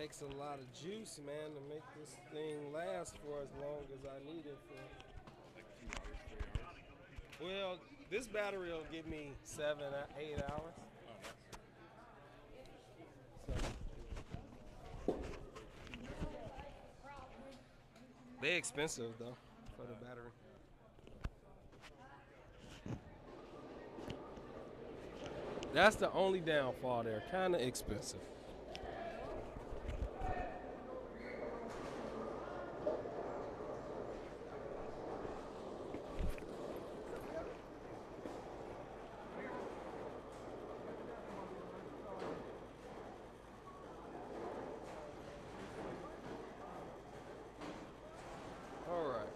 Takes a lot of juice, man, to make this thing last for as long as I need it for. Like 2 hours, 3 hours. Well, this battery will give me 7, 8 hours. Oh, nice. So they expensive though for the battery. That's the only downfall. They're kind of expensive. All right.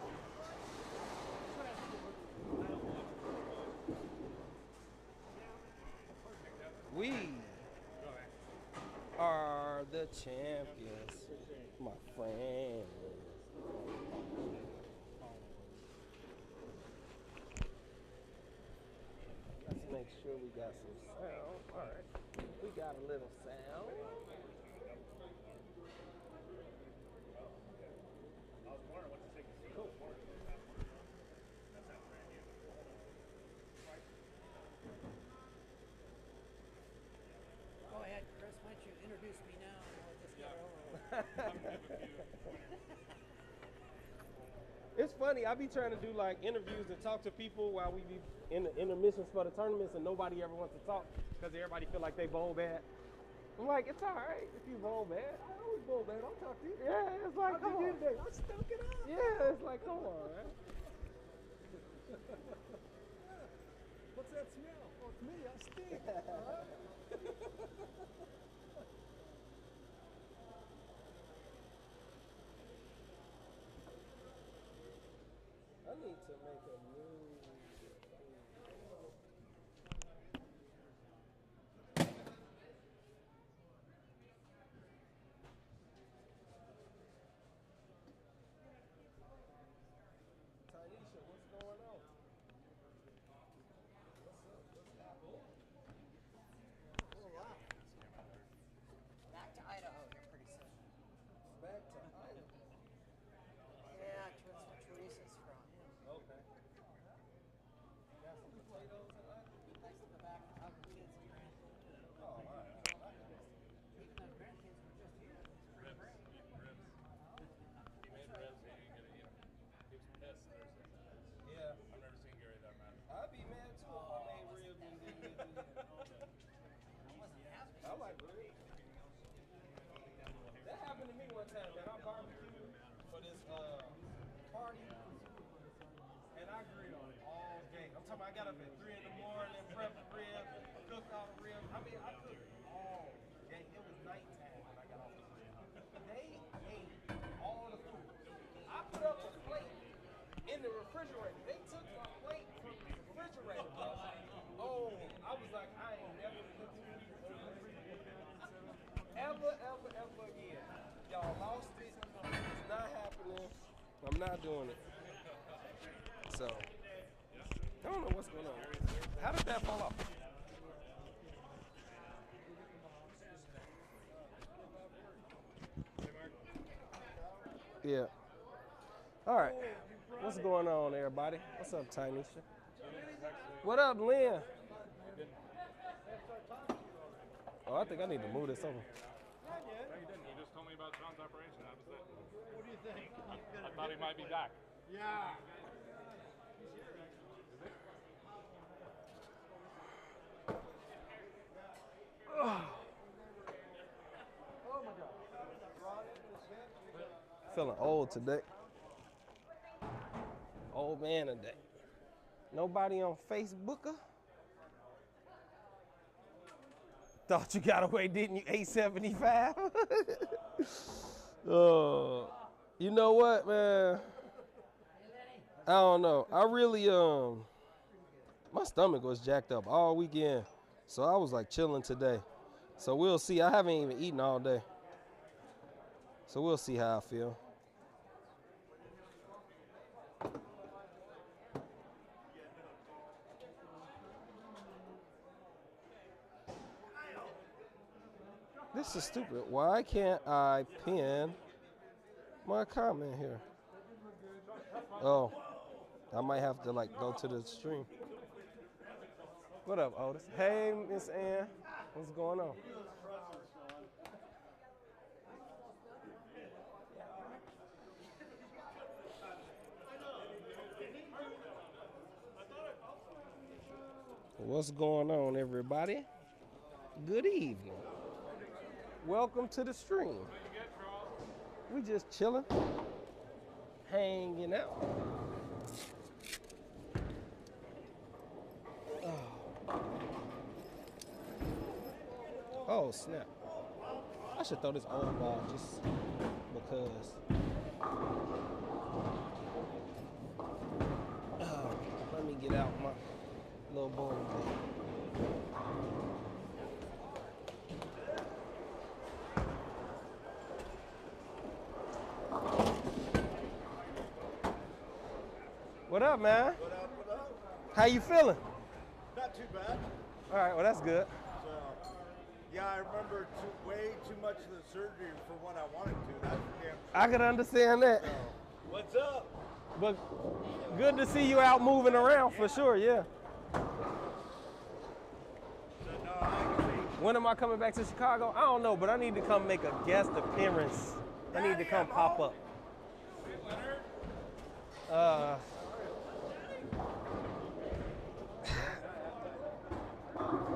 We are the champions, my friend. Let's make sure we got some sound. All right. We got a little sound. Go ahead, Chris. Why don't you introduce me now and we'll just get it over with. It's funny. I be trying to do like interviews and talk to people while we be in the intermissions for the tournaments, and nobody ever wants to talk because everybody feel like they bowl bad. I'm like, it's all right if you bowl bad. I always bowl, man. I'll talk to you. Yeah, it's like, come How'd you on. do today? Let's stoke it up. Yeah, it's like, come on, man. What's that smell? Oh, it's me. I stink. All right. I need to make a new. Tanisha, what's going on? What's up? What's happening? Oh, wow. Back to Idaho here pretty soon. Back to Idaho. Yeah, Twisted Teresa's from him. Okay. Got some potatoes and that? Nice to go back and hug the kids and grandkids. Oh, all right. Even though grandkids were just here. Ribs. Eating ribs. He made ribs. He ain't gonna eat them. He was pissed Thursday. Yeah. I've never seen Gary that mad. I'd be mad too if I made ribs and didn't eat them. I wasn't happy. I like ribs. That happened to me one time, man. I barbecued for this party, and I grilled all day. I'm talking about I got up at 3 in the morning, prepped the ribs, cooked all the ribs. I mean, I cooked all day. It was nighttime when I got off the grill. They ate all the food. I put up a plate in the refrigerator. They took my plate from the refrigerator, bro. Oh, I was like, I ain't never cooked food ever again. Y'all lost it. It's not happening. I'm not doing it. So, I don't know what's going on. How did that fall off? Yeah. All right. What's going on, everybody? What's up, Tanisha? What up, Lynn? Oh, I think I need to move this over. No, you didn't. You just told me about Sean's operation. That was it. What do you think? I thought he might be back. Yeah. Oh my God. Feeling old today. Old man today. Nobody on Facebooker? Thought you got away, didn't you? 875? You know what, man? I don't know. I really, my stomach was jacked up all weekend. So I was like chilling today. So we'll see. I haven't even eaten all day. So we'll see how I feel. This is stupid. Why can't I pin my comment here? Oh, I might have to like go to the stream. What up, Otis? Hey, Miss Ann. What's going on? What's going on, everybody? Good evening. Welcome to the stream. We just chilling, hanging out. Oh, snap. I should throw this old ball just because. Let me get out my little bowling thing. What up, man? What up, what up? How you feeling? Not too bad. All right, well, that's good. So, yeah, I remember way too much of the surgery for what I wanted to. That's for damn sure. I can understand that. So, what's up? But good to see you out moving around for sure, yeah. So, no, actually, When am I coming back to Chicago? I don't know, but I need to come make a guest appearance. I need to come pop up.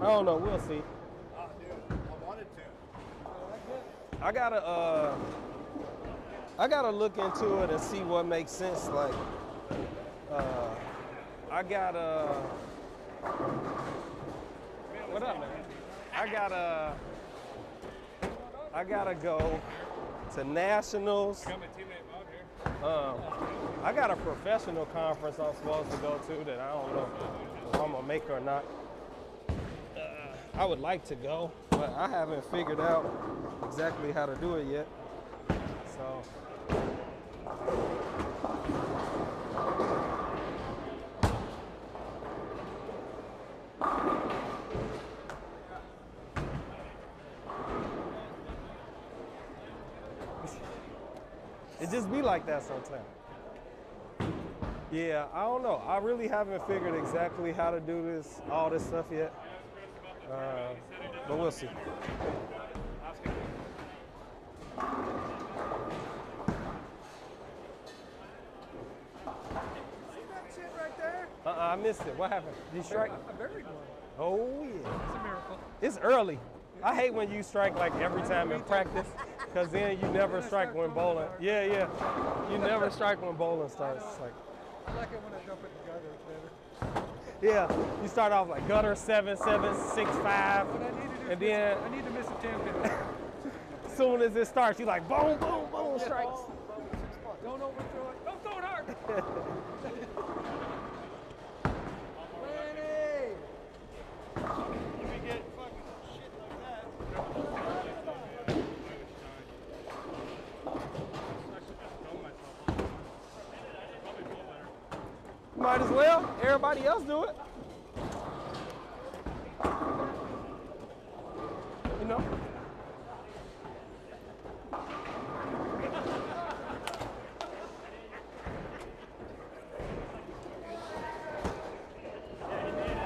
I don't know, we'll see. oh, dude, I wanted to. I gotta look into it and see what makes sense. Like, what up, man? I gotta go to nationals. Got my teammate Bob here. I got a professional conference I'm supposed to go to that I don't know if I'm gonna make or not. I would like to go, but I haven't figured out exactly how to do it yet. So. It just be like that sometimes. Yeah, I don't know. I really haven't figured exactly how to do this, all this stuff yet. But we'll see. See that shit right there? I missed it. What happened? Did you strike? I buried one. Oh, yeah. It's a miracle. It's early. I hate when you strike like every time in practice, because then you never strike when bowling. Yeah, yeah. You never strike when bowling starts. It's like, I like it when I dump it in the gutter. It's better. yeah, you start off like gutter 7-7, 6-5, What I need to do and is then I need to miss a 10 pin. as soon as it starts, you like boom, boom, boom, strikes. Don't overthrow it. Don't throw it hard. Lenny! We get fucking shit like that. Might as well. Everybody else do it. You know?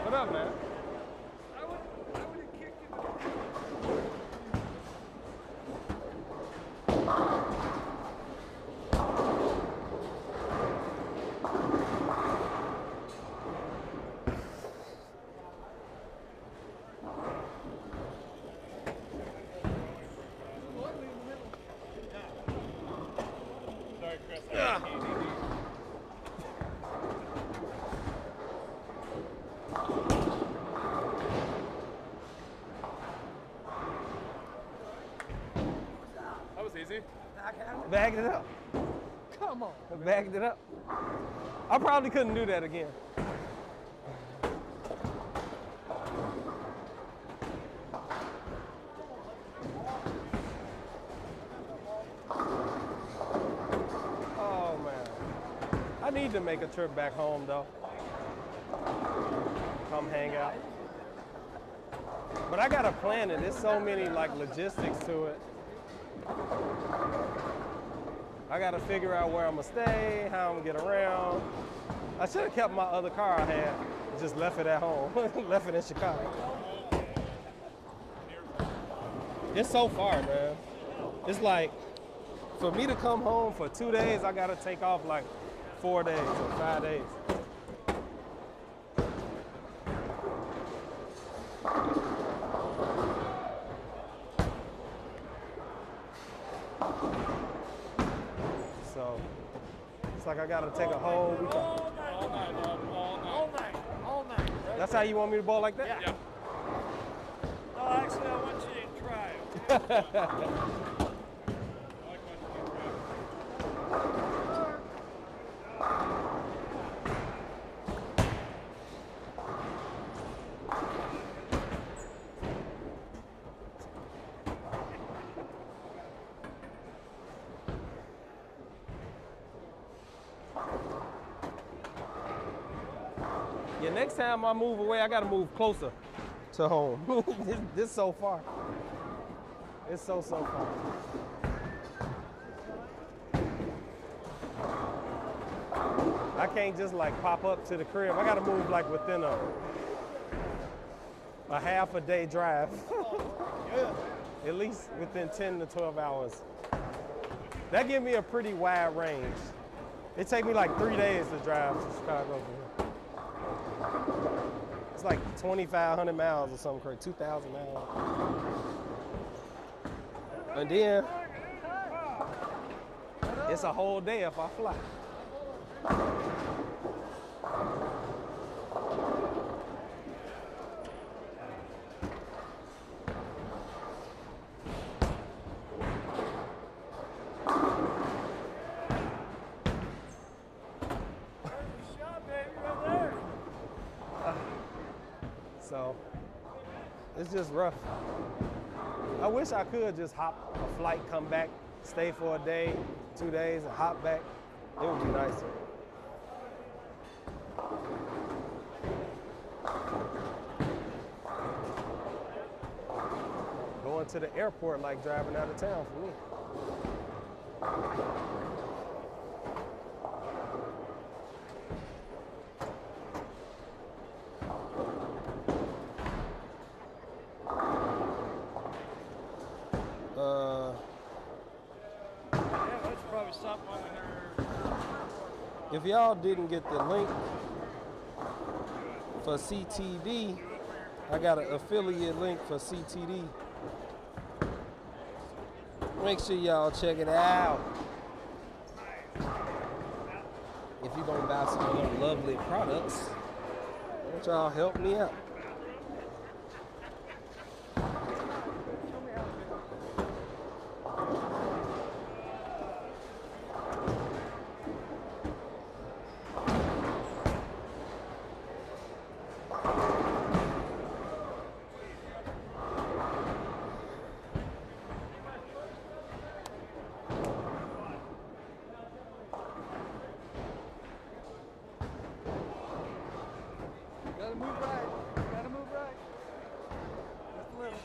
What up, man? I would have kicked it. Lightly in the middle. Sorry, Chris. That was easy. Bagged it up. Come on. Bagged it up. I probably couldn't do that again. Oh man. I need to make a trip back home though. Come hang out. But I gotta plan it. There's so many like logistics to it. I gotta figure out where I'm gonna stay, how I'm gonna get around. I should have kept my other car I had, just left it at home, left it in Chicago. It's so far, man. It's like, for me to come home for 2 days, I gotta take off like 4 days or 5 days. So, it's like I gotta take a whole week off. All night, dog. All night. All night. Right? That's how you want me to bowl like that? Yeah. No, actually, I want you to try it. I like watching you drive. Yeah, next time I move away, I gotta move closer to home. this so far. It's so far. I can't just like pop up to the crib. I gotta move like within a half a day drive. At least within 10 to 12 hours. That gives me a pretty wide range. It take me like 3 days to drive to Chicago from here. It's like 2,500 miles or something crazy, 2,000 miles. And then it's a whole day if I fly. Shot, baby, right there. So it's just rough. I wish I could just hop a flight, come back, stay for a day, 2 days, and hop back. It would be nicer. Going to the airport like driving out of town for me. Yeah, that's probably something over there. If y'all didn't get the link for CTD, I got an affiliate link for CTD. Make sure y'all check it out. If you're gonna buy some of them lovely products, why don't y'all help me out? Gotta move right. Gotta move right. Just a little.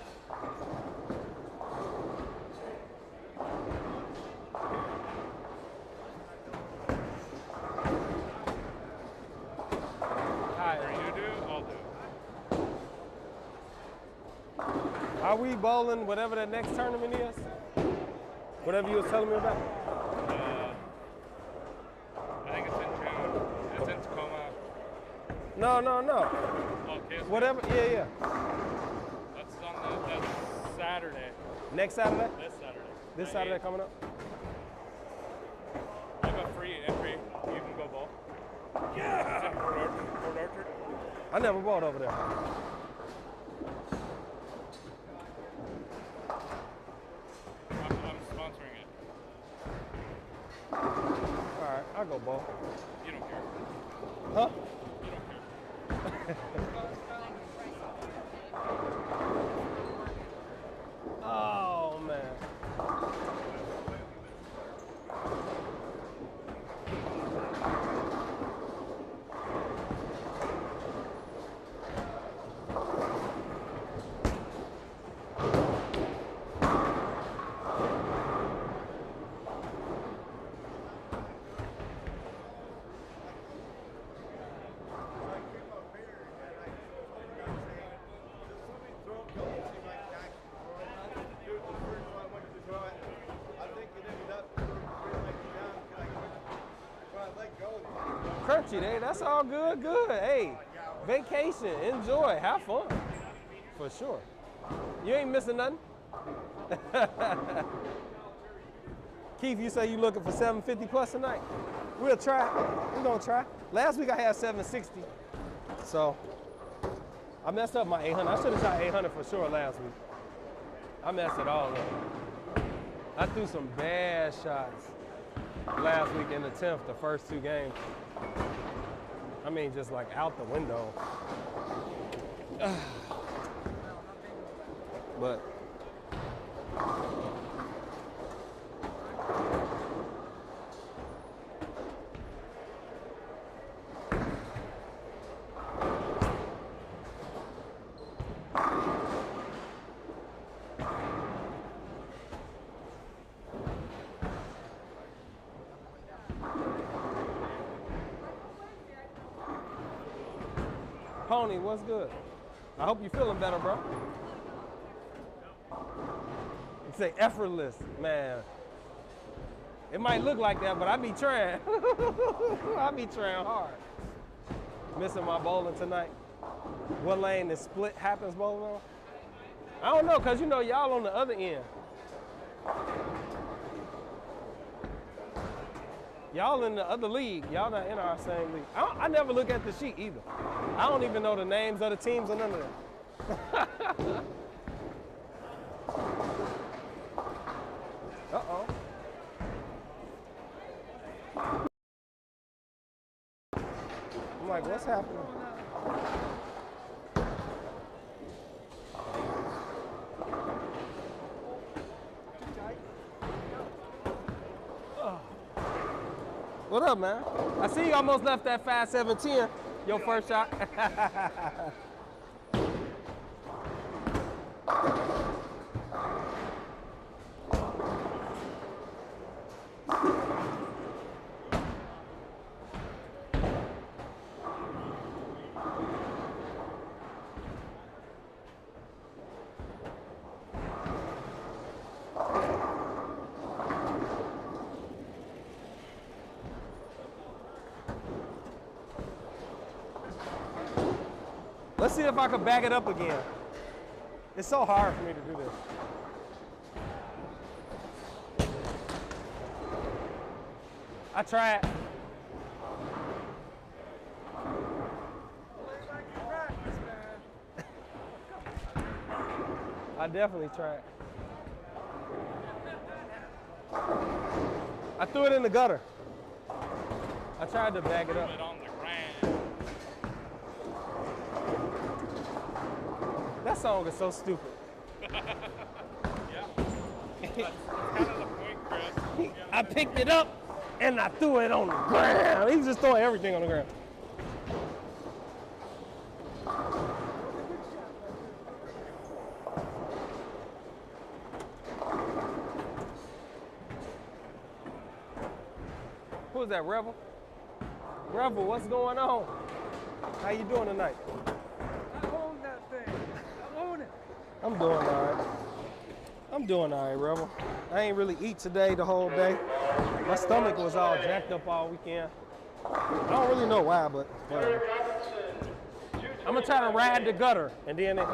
Whatever you do, I'll do. Are we bowling whatever the next tournament is? Whatever you was telling me about? I think it's in June. It's in Tacoma. No. Oh, KSP. Whatever, yeah. That's Saturday. Next Saturday? This Saturday. This Saturday coming up? I have a free entry. You can go bowl. Yeah. It's in Port Orchard. I never bowled over there. I'm sponsoring it. All right, I'll go bowl. You don't care. Huh? You don't care. Oh, man. crunchy. That's all good, good. Hey, vacation, enjoy, have fun. For sure. You ain't missing nothing. Keith, you say you looking for 750 plus tonight? We'll try. We're gonna try. Last week I had 760. So I messed up my 800. I should have shot 800 for sure last week. I messed it all up. I threw some bad shots last week in the 10th, the first 2 games. I mean, just like out the window. But Pony, what's good? I hope you're feeling better, bro. You say effortless, man. It might look like that, but I be trying. I be trying hard. Missing my bowling tonight. What lane is split happens bowling on? I don't know, cause you know y'all on the other end. Y'all in the other league. Y'all not in our same league. I never look at the sheet either. I don't even know the names of the teams or none of that. Uh-oh. I'm like, what's happening? What up, man? I see you almost left that 5-7-10, your first shot. Let's see if I can back it up again. It's so hard for me to do this. I tried. I definitely tried. I threw it in the gutter. I tried to back it up. That song is so stupid. Yeah. That's kind of the point, Chris. I picked it up and I threw it on the ground. He was just throwing everything on the ground. Who is that, Rebel? Rebel, what's going on? How you doing tonight? I'm doing all right. I'm doing all right, Rebel. I ain't really eat today the whole day. My stomach was all jacked up all weekend. I don't really know why, but whatever. I'm gonna try to ride the gutter and then it.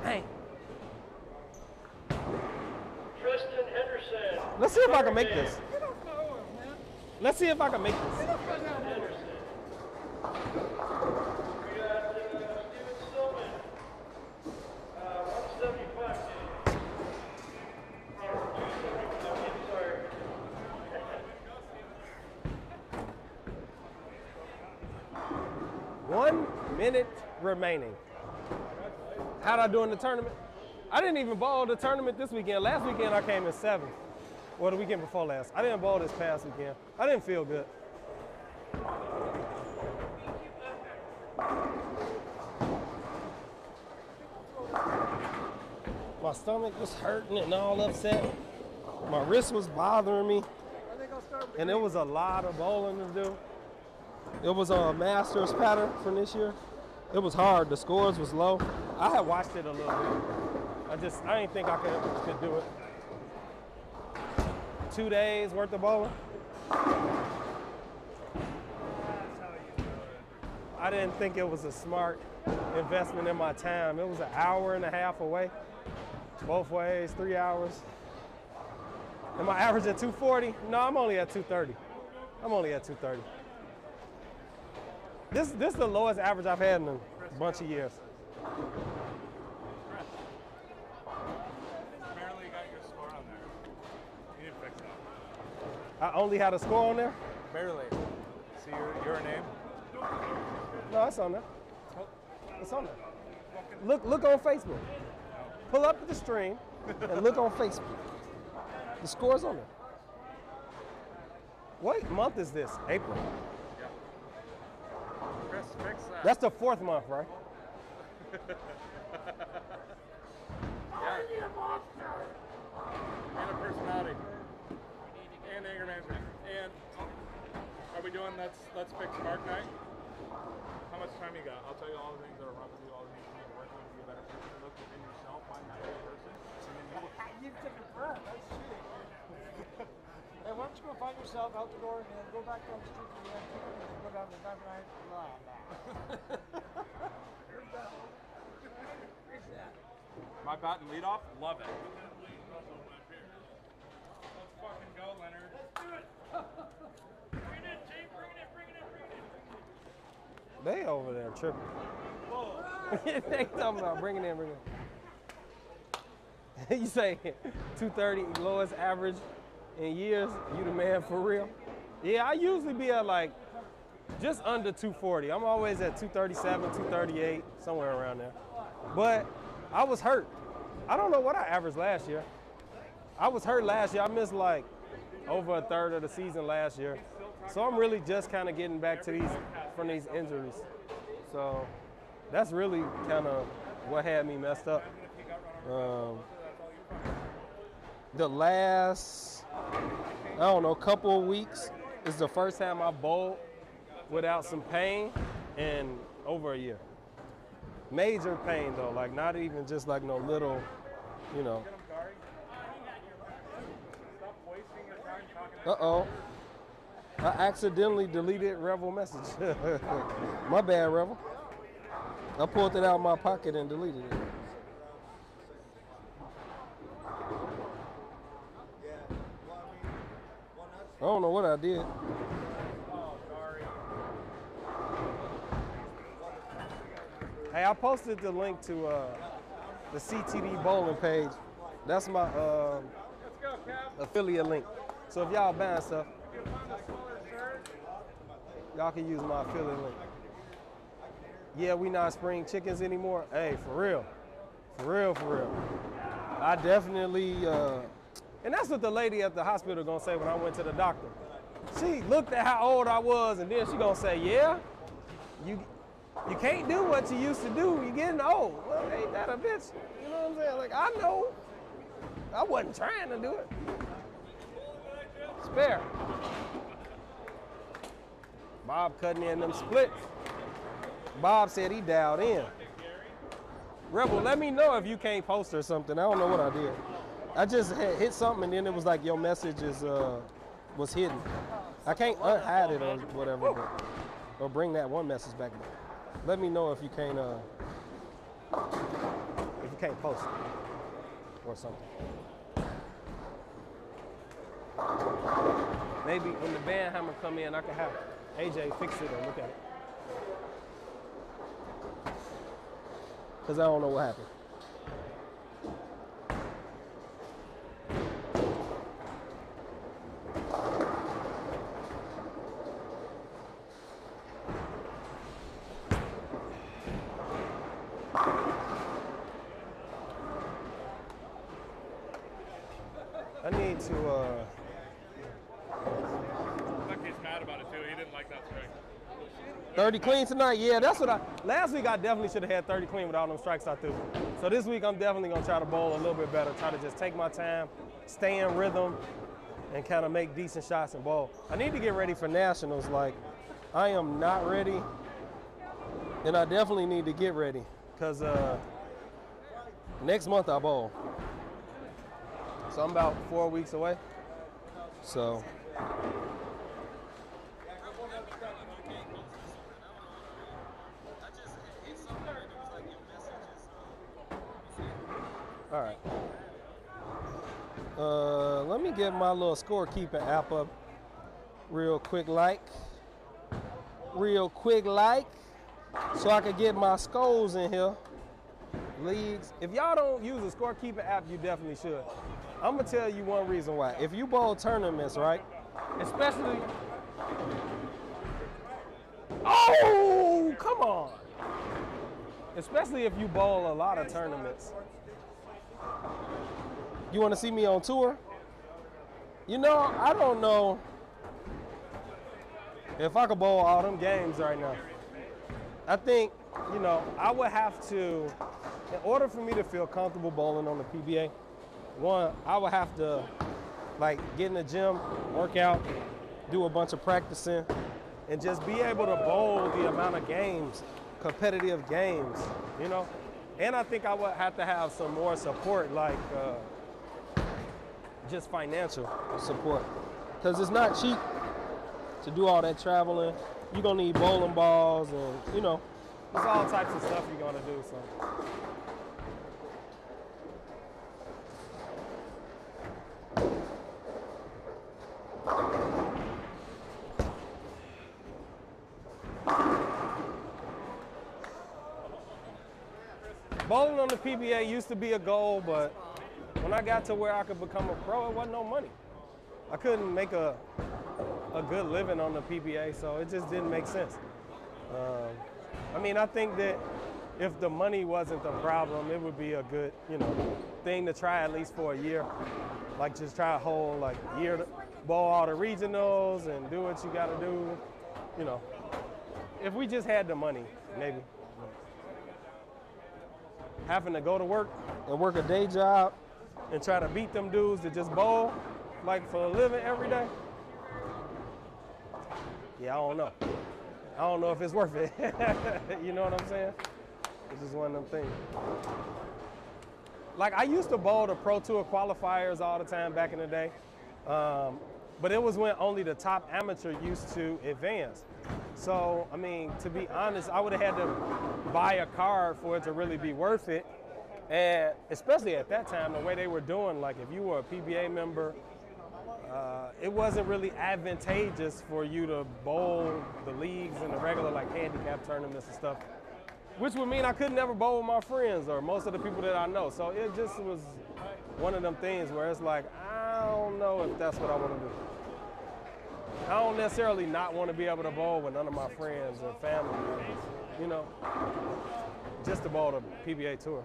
Hey. Tristan Henderson. Let's see if I can make this. Let's see if I can make this. We got Steven Stillman, 175. 275, sorry. 1 minute remaining. How'd I do in the tournament? I didn't even bowl the tournament this weekend. Last weekend I came in 7th. Or the weekend before last. I didn't bowl this past weekend. I didn't feel good. My stomach was hurting and all upset. My wrist was bothering me. And it was a lot of bowling to do. It was a master's pattern from this year. It was hard. The scores was low. I had watched it a little bit. I didn't think I could do it. 2 days worth of bowling. I didn't think it was a smart investment in my time. It was an hour and a half away, both ways, 3 hours. Am I average at 240? No, I'm only at 230. I'm only at 230. This is the lowest average I've had in a bunch of years. Barely got your score on there. You need to fix that. I only had a score on there? Barely. See your name? No, it's on there. It's on there. Look on Facebook. Pull up the stream and look on Facebook. The score's on there. What month is this? April. Chris, fix that. That's the 4th month, right? And a personality. And anger management. And are we doing let's fix Mark night? How much time you got? I'll tell you all the things that are wrong with you, all the things you need to work on to be a better person. Look within yourself, find that good person, and then you will. You took a breath. That's shooting. Hey, why don't you go find yourself out the door and then go back down the street to the end and then go down to the back line? Blah, My bat and lead off, love it. Let's fucking go, Leonard. Let's do it. Bring it in, team. Bring it in. They over there tripping. They talking about bringing in. You say 230 lowest average in years. You the man for real? Yeah, I usually be at like just under 240. I'm always at 237, 238, somewhere around there. But I was hurt. I don't know what I averaged last year. I was hurt last year. I missed like over a third of the season last year. So I'm really just kind of getting back to from these injuries. So that's really kind of what had me messed up. The last, I don't know, couple of weeks is the first time I bowled without some pain in over a year. Major pain though, like not even just like no little, you know. Uh-oh. I accidentally deleted Revel message. My bad, Revel. I pulled it out of my pocket and deleted it. I don't know what I did. Hey, I posted the link to the CTD bowling page. That's my affiliate link. So if y'all buying stuff, y'all can use my affiliate link. Yeah, we not spring chickens anymore. Hey, for real. I definitely, and that's what the lady at the hospital gonna say when I went to the doctor. She looked at how old I was and then she gonna say, yeah, you can't do what you used to do. You're getting old. Well, ain't that a bitch? You know what I'm saying? Like, I know. I wasn't trying to do it. Spare. Bob cutting in them splits. Bob said he dialed in. Rebel, let me know if you can't post or something. I don't know what I did. I just hit something and then it was like your message was hidden. I can't unhide it or whatever, or bring that one message back. Let me know if you can't post it or something. Maybe when the band hammer come in, I can have AJ fix it or look at it. Because I don't know what happened. I need to, Look, he's mad about it too. He didn't like that strike. 30 clean tonight. Yeah, that's what last week I definitely should have had 30 clean with all them strikes I threw. So this week I'm definitely gonna try to bowl a little bit better, try to just take my time, stay in rhythm, and kind of make decent shots and bowl. I need to get ready for nationals. Like, I am not ready And I definitely need to get ready because next month I bowl. So I'm about 4 weeks away. So. All right. Let me get my little scorekeeping app up real quick so I can get my scores in here. Leagues. If y'all don't use a scorekeeping app, you definitely should. I'm gonna tell you one reason why. If you bowl tournaments, right? Especially. Oh, come on. Especially if you bowl a lot of tournaments. You want to see me on tour? You know, I don't know if I could bowl all them games right now. I think, you know, I would have to, in order for me to feel comfortable bowling on the PBA, one, I would have to, like, get in the gym, work out, do a bunch of practicing, and just be able to bowl the amount of games, competitive games, you know? And I think I would have to have some more support, like just financial support. Because it's not cheap to do all that traveling. You're gonna need bowling balls and, you know, there's all types of stuff you're gonna do, so. Bowling on the PBA used to be a goal, but when I got to where I could become a pro, it wasn't no money. I couldn't make a good living on the PBA, so it just didn't make sense. I mean, I think that if the money wasn't the problem, it would be a good, you know, thing to try at least for a year. Like just try a whole like year to bowl all the regionals and do what you gotta do, you know. If we just had the money, maybe. Having to go to work and work a day job and try to beat them dudes that just bowl like for a living every day. Yeah, I don't know. I don't know if it's worth it. You know what I'm saying? It's just one of them things. Like I used to bowl the Pro Tour qualifiers all the time back in the day. But it was when only the top amateur used to advance. So, I mean, to be honest, I would have had to buy a card for it to really be worth it. And especially at that time, the way they were doing, like if you were a PBA member, it wasn't really advantageous for you to bowl the leagues and the regular like handicap tournaments and stuff, which would mean I could never bowl with my friends or most of the people that I know. So it just was one of them things where it's like, I don't know if that's what I want to do. I don't necessarily not want to be able to bowl with none of my friends or family members, you know, just to bowl the PBA Tour.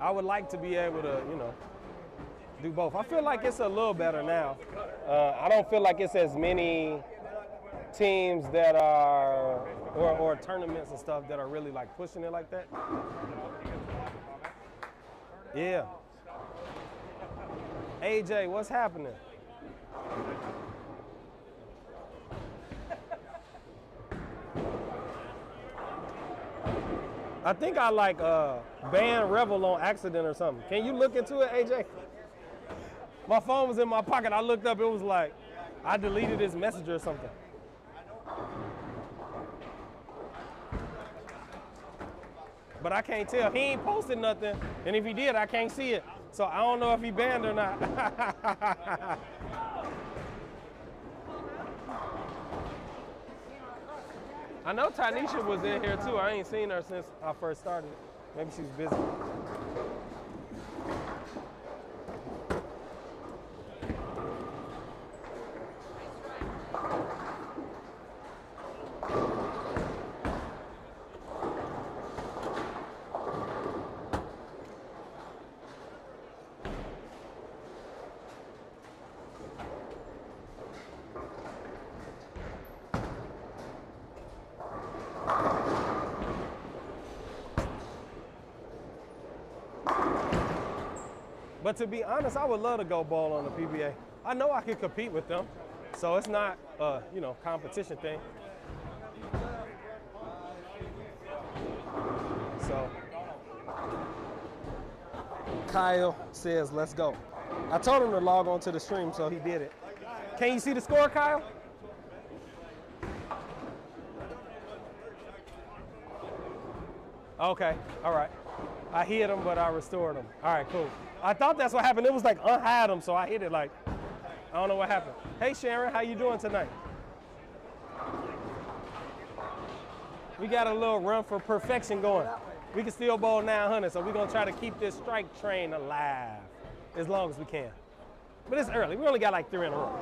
I would like to be able to, you know, do both. I feel like it's a little better now. I don't feel like it's as many teams that are, or tournaments and stuff that are really like pushing it like that. Yeah. AJ, what's happening? I think I like banned Revel on accident or something. Can you look into it, AJ? My phone was in my pocket. I looked up, it was like, I deleted his message or something. But I can't tell. He ain't posted nothing, and if he did, I can't see it. So I don't know if he banned or not. I know Tanisha was in here too. I ain't seen her since I first started. Maybe she's busy. But to be honest, I would love to go bowl on the PBA. I know I could compete with them, so it's not a, you know, competition thing. So Kyle says, let's go. I told him to log on to the stream, so he did it. Can you see the score, Kyle? Okay, all right. I hit him, but I restored him. All right, cool. I thought that's what happened. It was like unhide him, so I hit it like, I don't know what happened. Hey, Sharon, how you doing tonight? We got a little run for perfection going. We can still bowl 900, so we're gonna try to keep this strike train alive as long as we can. But it's early. We only got like 3 in a row.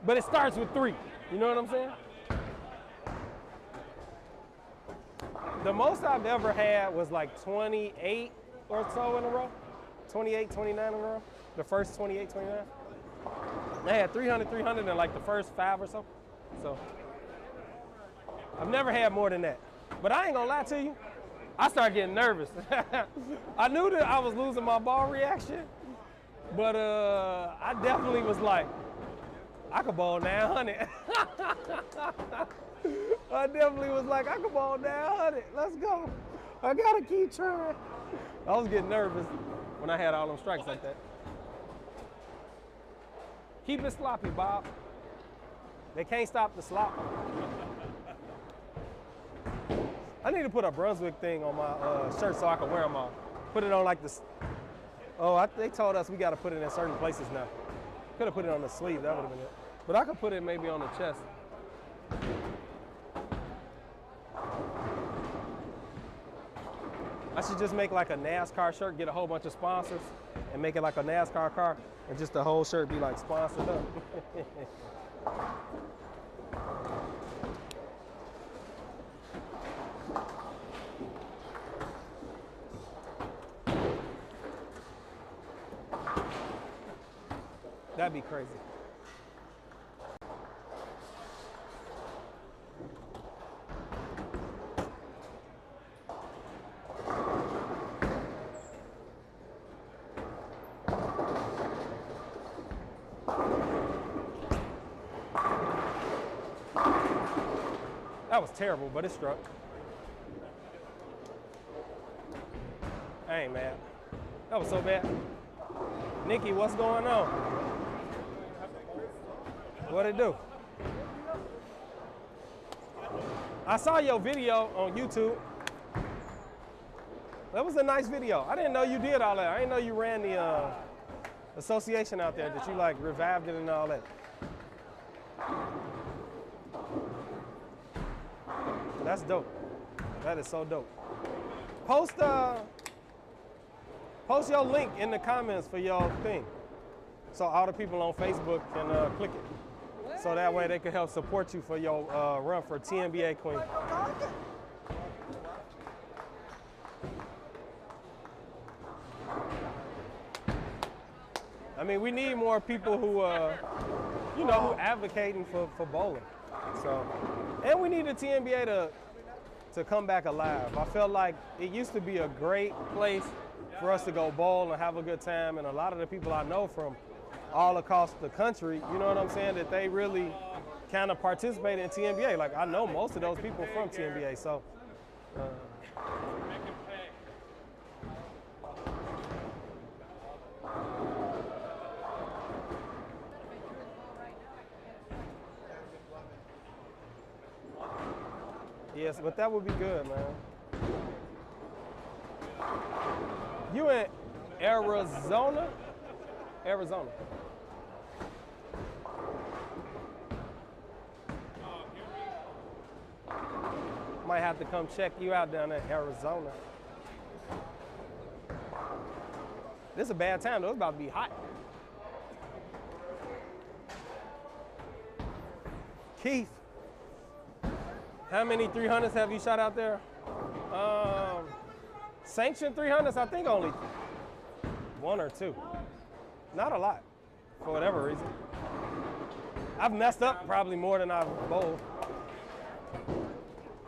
But it starts with 3. You know what I'm saying? The most I've ever had was like 28 or so in a row. 28, 29 in a row. The first 28, 29. I had 300, 300 in like the first 5 or so. So I've never had more than that. But I ain't gonna lie to you. I started getting nervous. I knew that I was losing my ball reaction, but I definitely was like, I could ball 900. I definitely was like, I could ball 900. Let's go. I gotta keep trying. I was getting nervous when I had all them strikes like that. Keep it sloppy, Bob. They can't stop the slop. I need to put a Brunswick thing on my shirt so I can wear them all. Put it on like this. Oh, they told us we got to put it in certain places now. Could have put it on the sleeve, that would have been it. But I could put it maybe on the chest. I should just make like a NASCAR shirt, get a whole bunch of sponsors, and make it like a NASCAR car, and just the whole shirt be like sponsored up. That'd be crazy. That was terrible, but it struck. I ain't mad. That was so bad. Nikki, what's going on? What'd it do? I saw your video on YouTube. That was a nice video. I didn't know you did all that. I didn't know you ran the association out there, that you like revived it and all that. That's dope. That is so dope. Post your link in the comments for your thing, so all the people on Facebook can click it. So that way they can help support you for your run for TNBA Queen. I mean, we need more people who, you know, who advocating for bowling. So, and we need the TNBA to come back alive. I felt like it used to be a great place for us to go bowl and have a good time, and a lot of the people I know from all across the country, you know what I'm saying, that they really kind of participate in TNBA. Like, I know most of those people from TNBA, so. Yes, but that would be good, man. You in Arizona? Arizona. Might have to come check you out down in Arizona. This is a bad time though, it's about to be hot. Keith, how many 300s have you shot out there? Sanctioned 300s, I think only 1 or 2. Not a lot, for whatever reason. I've messed up probably more than I've bowled,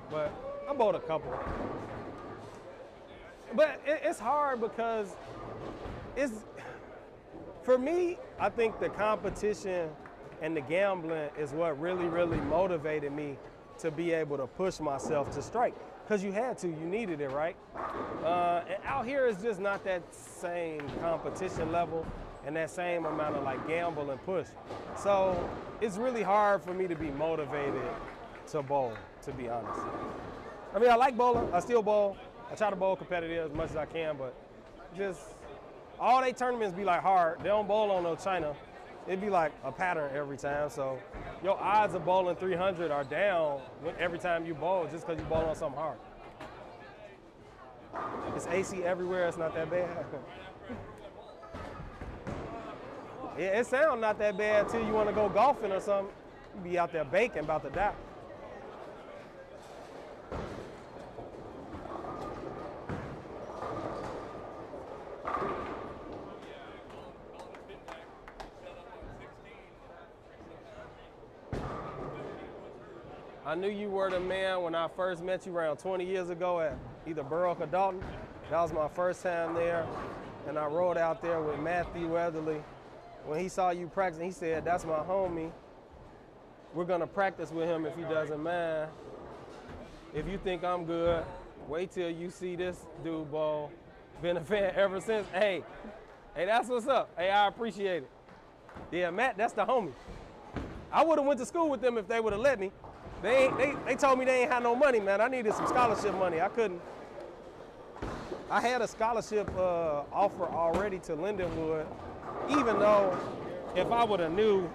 but I bowled a couple. But it's hard because for me, I think the competition and the gambling is what really, really motivated me to be able to push myself to strike. because you had to, you needed it, right? And out here it's just not that same competition level and that same amount of like gamble and push. So it's really hard for me to be motivated to bowl, to be honest. I mean, I like bowling, I still bowl. I try to bowl competitive as much as I can, but just all they tournaments be like hard. They don't bowl on no China. It'd be like a pattern every time. So your odds of bowling 300 are down every time you bowl just because you bowl on something hard. It's AC everywhere. It's not that bad. Yeah, it sounds not that bad until you want to go golfing or something. You be out there baking, about to die. I knew you were the man when I first met you around 20 years ago at either Berwick or Dalton. That was my first time there, and I rode out there with Matthew Weatherly. When he saw you practicing, he said, "That's my homie. We're gonna practice with him if he doesn't mind. If you think I'm good, wait till you see this dude bowl." Been a fan ever since. Hey, that's what's up. Hey, I appreciate it. Yeah, Matt, that's the homie. I would have went to school with them if they would have let me. They told me they ain't had no money, man. I needed some scholarship money. I couldn't. I had a scholarship offer already to Lindenwood, even though if I would have knew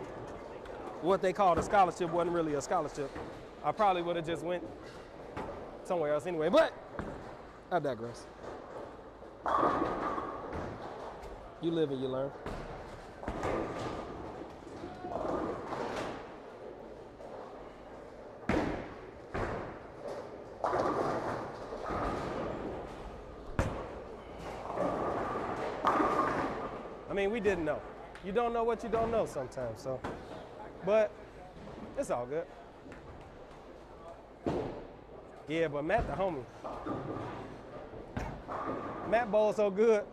what they called a scholarship wasn't really a scholarship, I probably would have just went somewhere else anyway. But I digress. You live and you learn. I mean, we didn't know. You don't know what you don't know sometimes, so. But it's all good. Yeah, but Matt the homie. Matt bowls so good.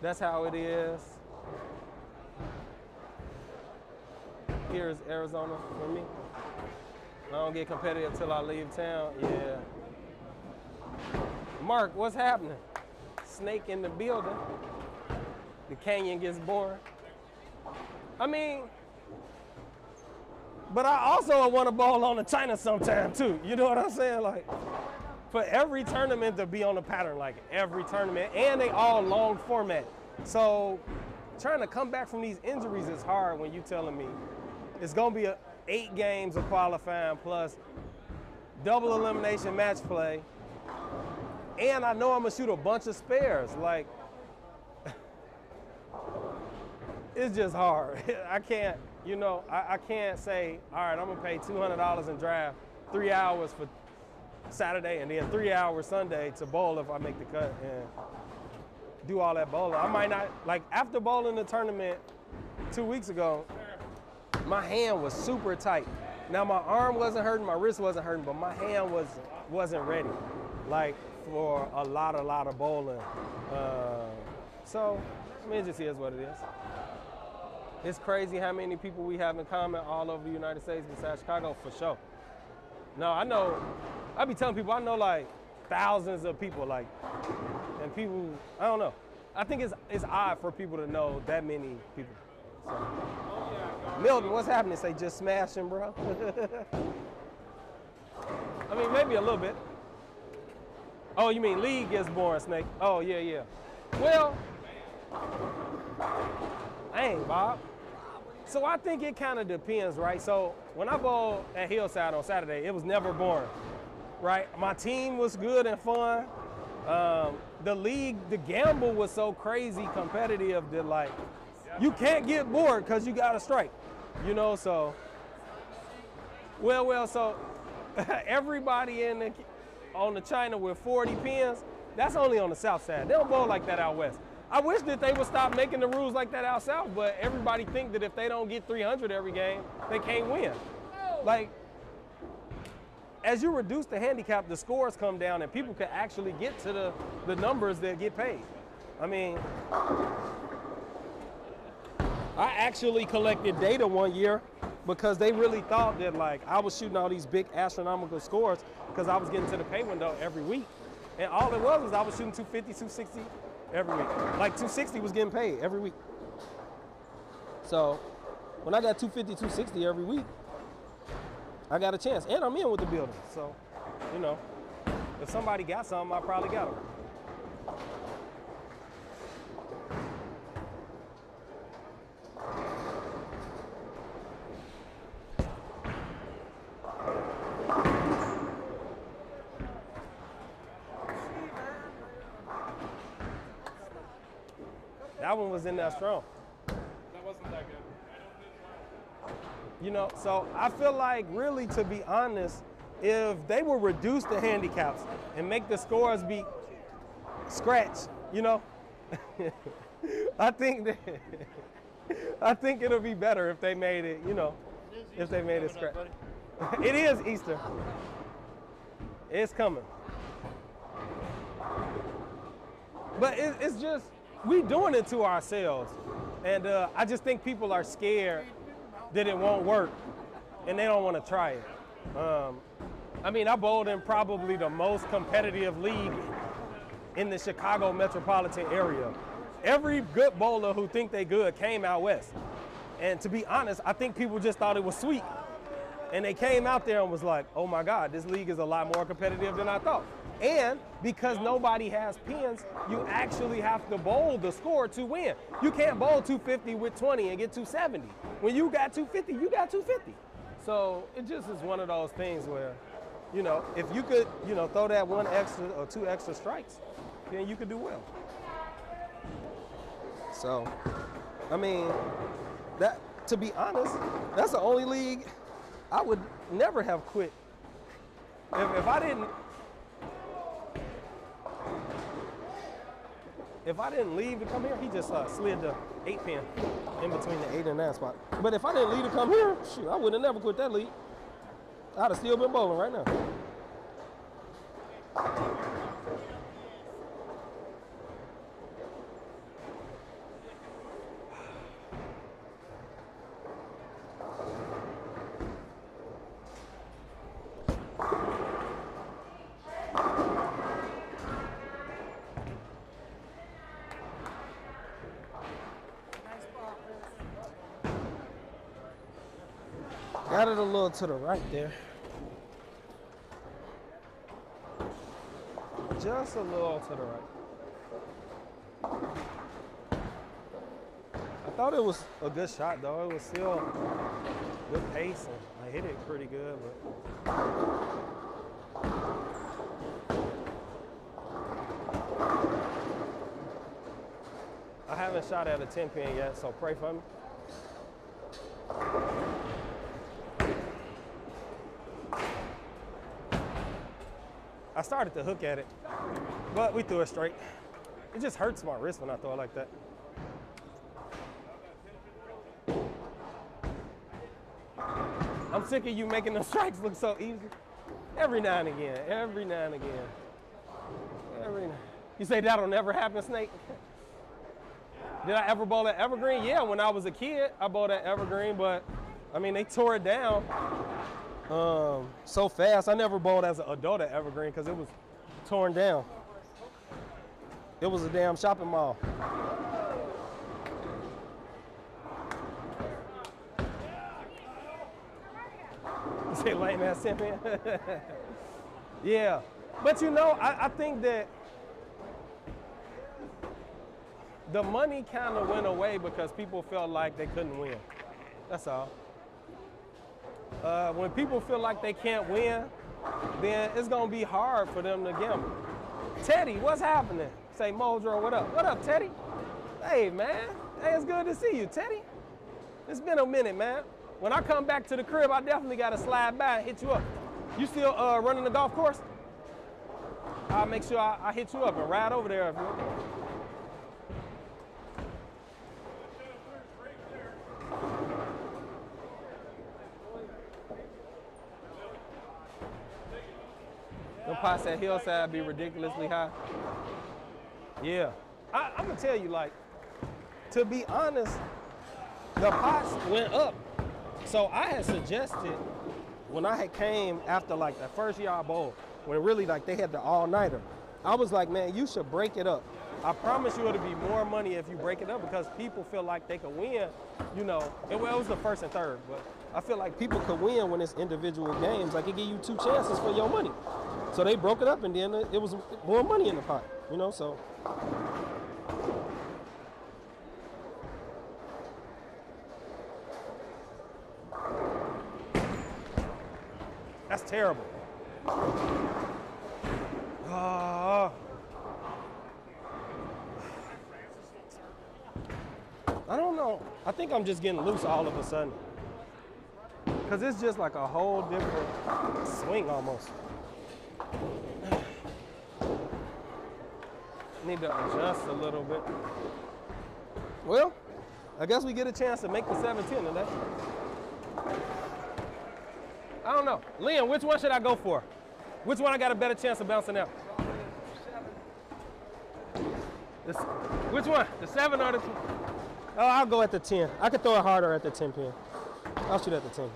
That's how it is. Here's Arizona for me. I don't get competitive till I leave town. Yeah. Mark, what's happening? Snake in the building. The canyon gets boring. I mean, but I also want to bowl on the China sometime too. You know what I'm saying? Like, for every tournament to be on the pattern, like every tournament, and they all long format. So trying to come back from these injuries is hard when you telling me it's gonna be 8 games of qualifying plus double elimination match play. And I know I'm gonna shoot a bunch of spares. Like, it's just hard. I can't, you know, I can't say, all right, I'm gonna pay $200 and drive 3 hours for Saturday and then 3 hours Sunday to bowl if I make the cut and do all that bowling. I might not, like after bowling the tournament 2 weeks ago, my hand was super tight. Now my arm wasn't hurting, my wrist wasn't hurting, but my hand wasn't ready. Like, for a lot of bowling. So, I mean, it just is what it is. It's crazy how many people we have in common all over the United States besides Chicago, for sure. No, I know, I be telling people, I know like thousands of people, like, and people, I don't know. I think it's odd for people to know that many people. So. Milton, what's happening? Say, just smashing, bro. I mean, maybe a little bit. Oh, you mean league gets boring, Snake? Oh, yeah. Well, dang, Bob. So I think it kind of depends, right? So when I bowled at Hillside on Saturday, it was never boring, right? My team was good and fun. The league, the gamble was so crazy competitive that, like, you can't get bored because you got to strike, you know? So, so everybody on the China with 40 pins, that's only on the south side. They don't bowl like that out west. I wish that they would stop making the rules like that out south, but everybody think that if they don't get 300 every game, they can't win. Like, as you reduce the handicap, the scores come down and people can actually get to the numbers that get paid. I mean, I actually collected data one year because they really thought that like I was shooting all these big astronomical scores because I was getting to the pay window every week. And all it was I was shooting 250, 260 every week. Like 260 was getting paid every week. So when I got 250, 260 every week, I got a chance. And I'm in with the building. So, you know, if somebody got something, I probably got them. That one was in there strong. That wasn't that good. You know, so I feel like really, to be honest, if they would reduce the handicaps and make the scores be scratch, you know, I think it'll be better if they made it, you know, if they made it scratch. It is Easter. It's coming. But it's just, we doing it to ourselves. And I just think people are scared that it won't work and they don't want to try it. I mean, I bowled in probably the most competitive league in the Chicago metropolitan area. Every good bowler who think they good came out west. And to be honest, I think people just thought it was sweet. And they came out there and was like, oh my God, this league is a lot more competitive than I thought. And because nobody has pins, you actually have to bowl the score to win. You can't bowl 250 with 20 and get 270. When you got 250, you got 250. So it just is one of those things where, you know, if you could, you know, throw that one extra or two extra strikes, then you could do well. So, I mean, that, to be honest, that's the only league I would never have quit. If I didn't leave to come here, he just slid the 8 pin in between the 8 and 9 spot. But if I didn't leave to come here, shoot, I would have never quit that league. I'd have still been bowling right now. Got it a little to the right there. Just a little to the right. I thought it was a good shot though. It was still good pace and I hit it pretty good, but I haven't shot at a 10 pin yet, so pray for me. I started to hook at it, but we threw it straight. It just hurts my wrist when I throw it like that. I'm sick of you making the strikes look so easy. Every now and again, every now and again. You say that'll never happen, Snake? Did I ever bowl at Evergreen? Yeah, when I was a kid, I bowled at Evergreen, but I mean, they tore it down so fast. I never bowled as an adult at Evergreen because it was torn down. It was a damn shopping mall. You say lame ass 10 pin? Yeah, but you know, I think that the money kind of went away because people felt like they couldn't win. That's all. When people feel like they can't win, then it's gonna be hard for them to gamble. Teddy, what's happening? Say, Mojo, what up? What up, Teddy? Hey, man. Hey, it's good to see you, Teddy. It's been a minute, man. When I come back to the crib, I definitely gotta slide by and hit you up. You still running the golf course? I'll make sure I hit you up and ride over there if you want. Them pots at Hillside be ridiculously high. Yeah. I'm gonna tell you, like, to be honest, the pots went up. So I had suggested when I had came after like the first year I bowled, when really like they had the all-nighter, I was like, man, you should break it up. I promise you it'll be more money if you break it up because people feel like they can win, you know. It was the first and third, but I feel like people could win when it's individual games. Like it give you 2 chances for your money. So they broke it up and then it was more money in the pot, you know, so. That's terrible. I don't know. I think I'm just getting loose all of a sudden. Because it's just like a whole different swing almost. Need to adjust a little bit. Well, I guess we get a chance to make the 7-10 today. I don't know. Liam, which one should I go for? Which one I got a better chance of bouncing out? Which one? The 7 or the 10? Oh, I'll go at the 10. I could throw it harder at the 10 pin. I'll shoot at the 10 pin.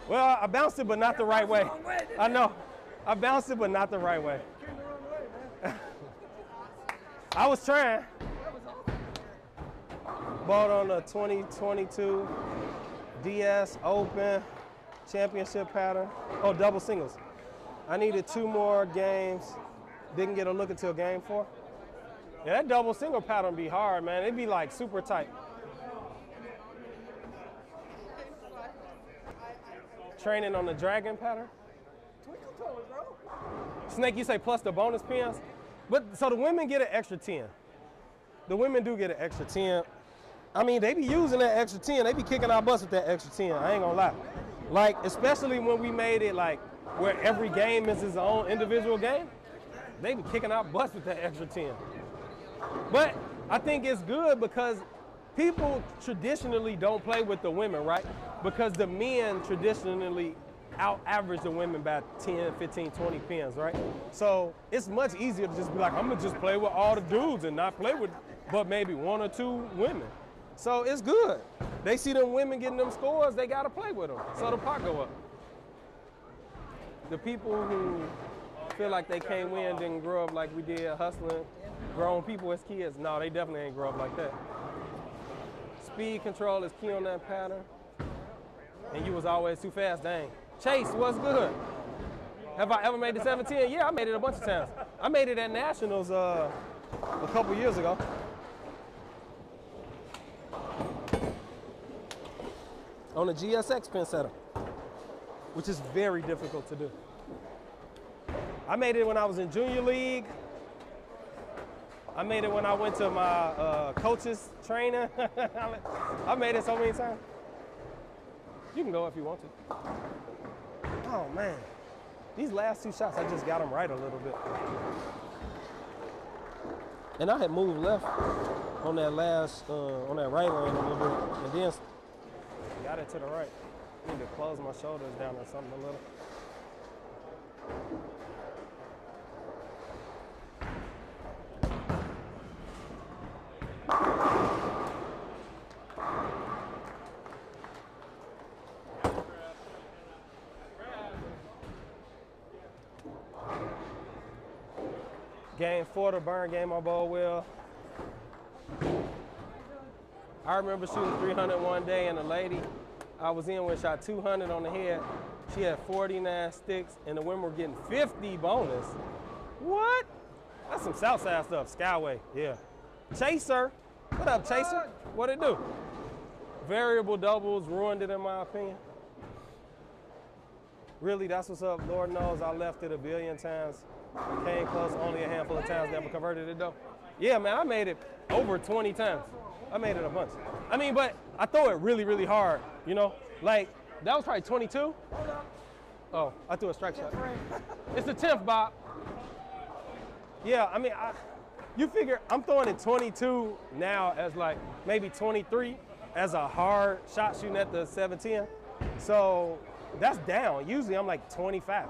Well, I bounced it, but not the right way. I know. I bounced it, but not the right way. I was trying. Bought on the 2022 DS Open Championship pattern. Oh, double singles. I needed 2 more games. Didn't get a look until game 4. Yeah, that double single pattern be hard, man. It'd be like super tight. Training on the dragon pattern. Snake, you say plus the bonus pins? But so the women get an extra 10. The women do get an extra 10. I mean, they be using that extra 10. They be kicking our butts with that extra 10. I ain't gonna lie. Like, especially when we made it like where every game is its own individual game. They be kicking our butts with that extra 10. But I think it's good because people traditionally don't play with the women, right? Because the men traditionally out-average the women by 10, 15, 20 pins, right? So it's much easier to just be like, I'm gonna just play with all the dudes and not play with but maybe 1 or 2 women. So it's good. They see them women getting them scores, they gotta play with them. So the pot go up. The people who feel like they can't win didn't grow up like we did hustling grown people as kids. No, they definitely ain't grow up like that. Speed control is key on that pattern. And you was always too fast, dang. Chase, what's good? Have I ever made the 7-10? Yeah, I made it a bunch of times. I made it at Nationals a couple years ago. On a GSX pin setup, which is very difficult to do. I made it when I was in junior league. I made it when I went to my coach's training. I made it so many times. You can go if you want to. Oh man, these last 2 shots, I just got them right a little bit. And I had moved left on that last, on that right lane a little bit, and then got it to the right. I need to close my shoulders down or something a little. Game 4, the burn game I bowled well. I remember shooting 300 one day, and the lady I was in with shot 200 on the head. She had 49 sticks, and the women were getting 50 bonus. What? That's some Southside stuff, Skyway, yeah. Chaser, what up, Chaser? What'd it do? Variable doubles ruined it in my opinion. Really, that's what's up. Lord knows I left it a billion times. Came close only a handful of times, never converted it though. Yeah, man, I made it over 20 times. I made it a bunch. I mean, but I throw it really, really hard, you know? Like, that was probably 22. Oh, I threw a strike shot. It's the 10th, Bob. Yeah, I mean, You figure I'm throwing in 22 now as like maybe 23 as a hard shot shooting at the 710. So that's down. Usually I'm like 25.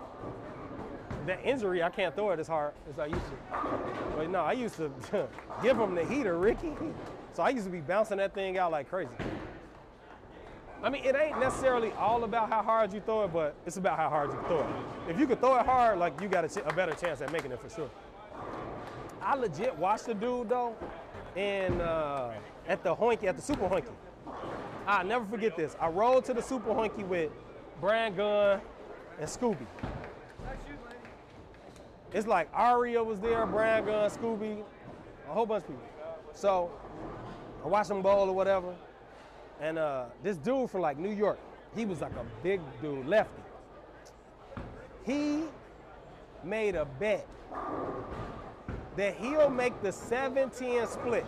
That injury, I can't throw it as hard as I used to. But no, I used to give them the heater, Ricky. So I used to be bouncing that thing out like crazy. I mean, it ain't necessarily all about how hard you throw it, but it's about how hard you throw it. If you could throw it hard, like you got a better chance at making it for sure. I legit watched the dude though, and at the Hoinky, at the Super Hoinky. I'll never forget this. I rolled to the Super Hoinky with Brian Gunn and Scooby. It's like Aria was there, Brian Gunn, Scooby, a whole bunch of people. So I watched them bowl or whatever, and this dude from like New York, he was like a big dude, lefty. He made a bet that he'll make the 7-10 split.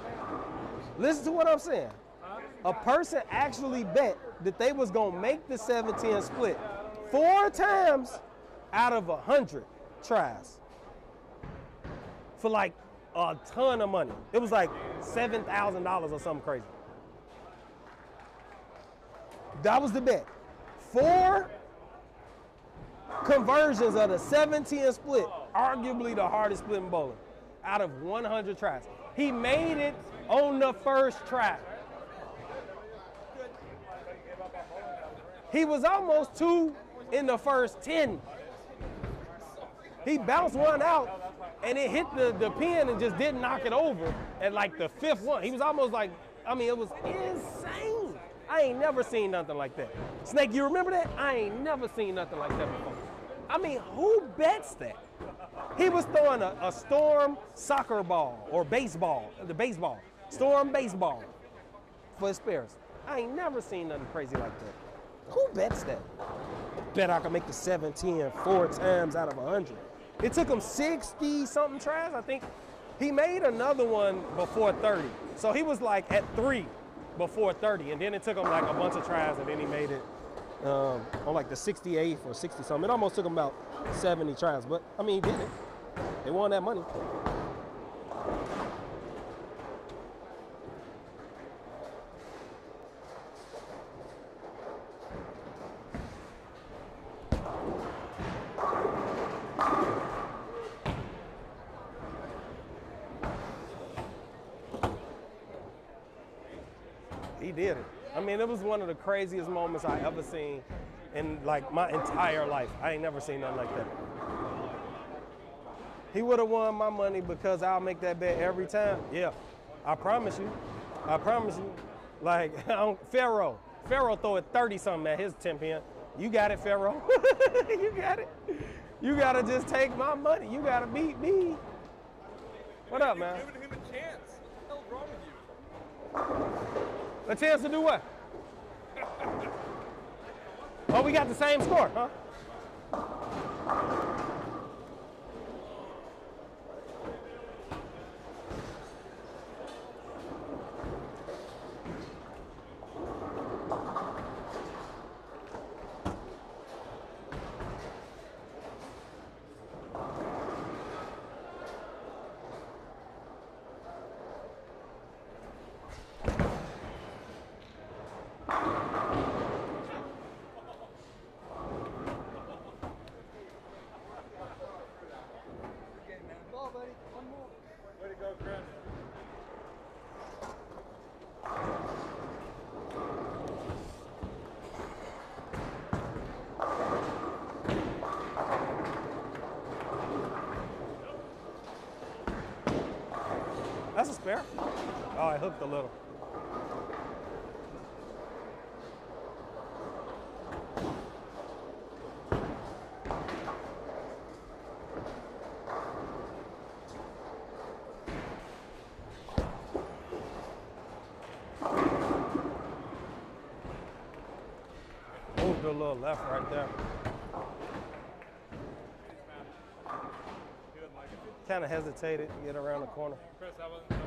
Listen to what I'm saying. A person actually bet that they was gonna make the 7-10 split 4 times out of 100 tries for like a ton of money. It was like $7,000 or something crazy. That was the bet. 4 conversions of the 7-10 split, arguably the hardest split in bowling, out of 100 tries. He made it on the first try. He was almost 2 in the first 10. He bounced one out and it hit the pin and just didn't knock it over at like the 5th one. He was almost like, I mean, it was insane. I ain't never seen nothing like that. Snake, you remember that? I ain't never seen nothing like that before. I mean, who bets that? He was throwing a Storm soccer ball or baseball, the baseball, Storm baseball for his spares. I ain't never seen nothing crazy like that. Who bets that? Bet I can make the 7-10 4 times out of 100. It took him 60-something tries, I think. He made another one before 30. So he was like at 3 before 30, and then it took him like a bunch of tries, and then he made it on like the 68th or 60-something. It almost took him about 70 tries, but I mean, he did it. They won that money. He did it. I mean, it was one of the craziest moments I ever seen in like my entire life. I ain't never seen nothing like that. He would have won my money because I'll make that bet every time. Yeah, I promise you. I promise you. Like, Pharaoh throw it 30-something at his 10 pin. You got it, Pharaoh. You got it. You got to just take my money. You got to beat me. What up, man? Giving him a chance. What the hell's wrong with you? A chance to do what? Oh, we got the same score, huh? Way to go, Chris. That's a spare. Oh, I hooked a little. Moved a little left right there. Kind of hesitated to get around the corner. Chris, that wasn't good?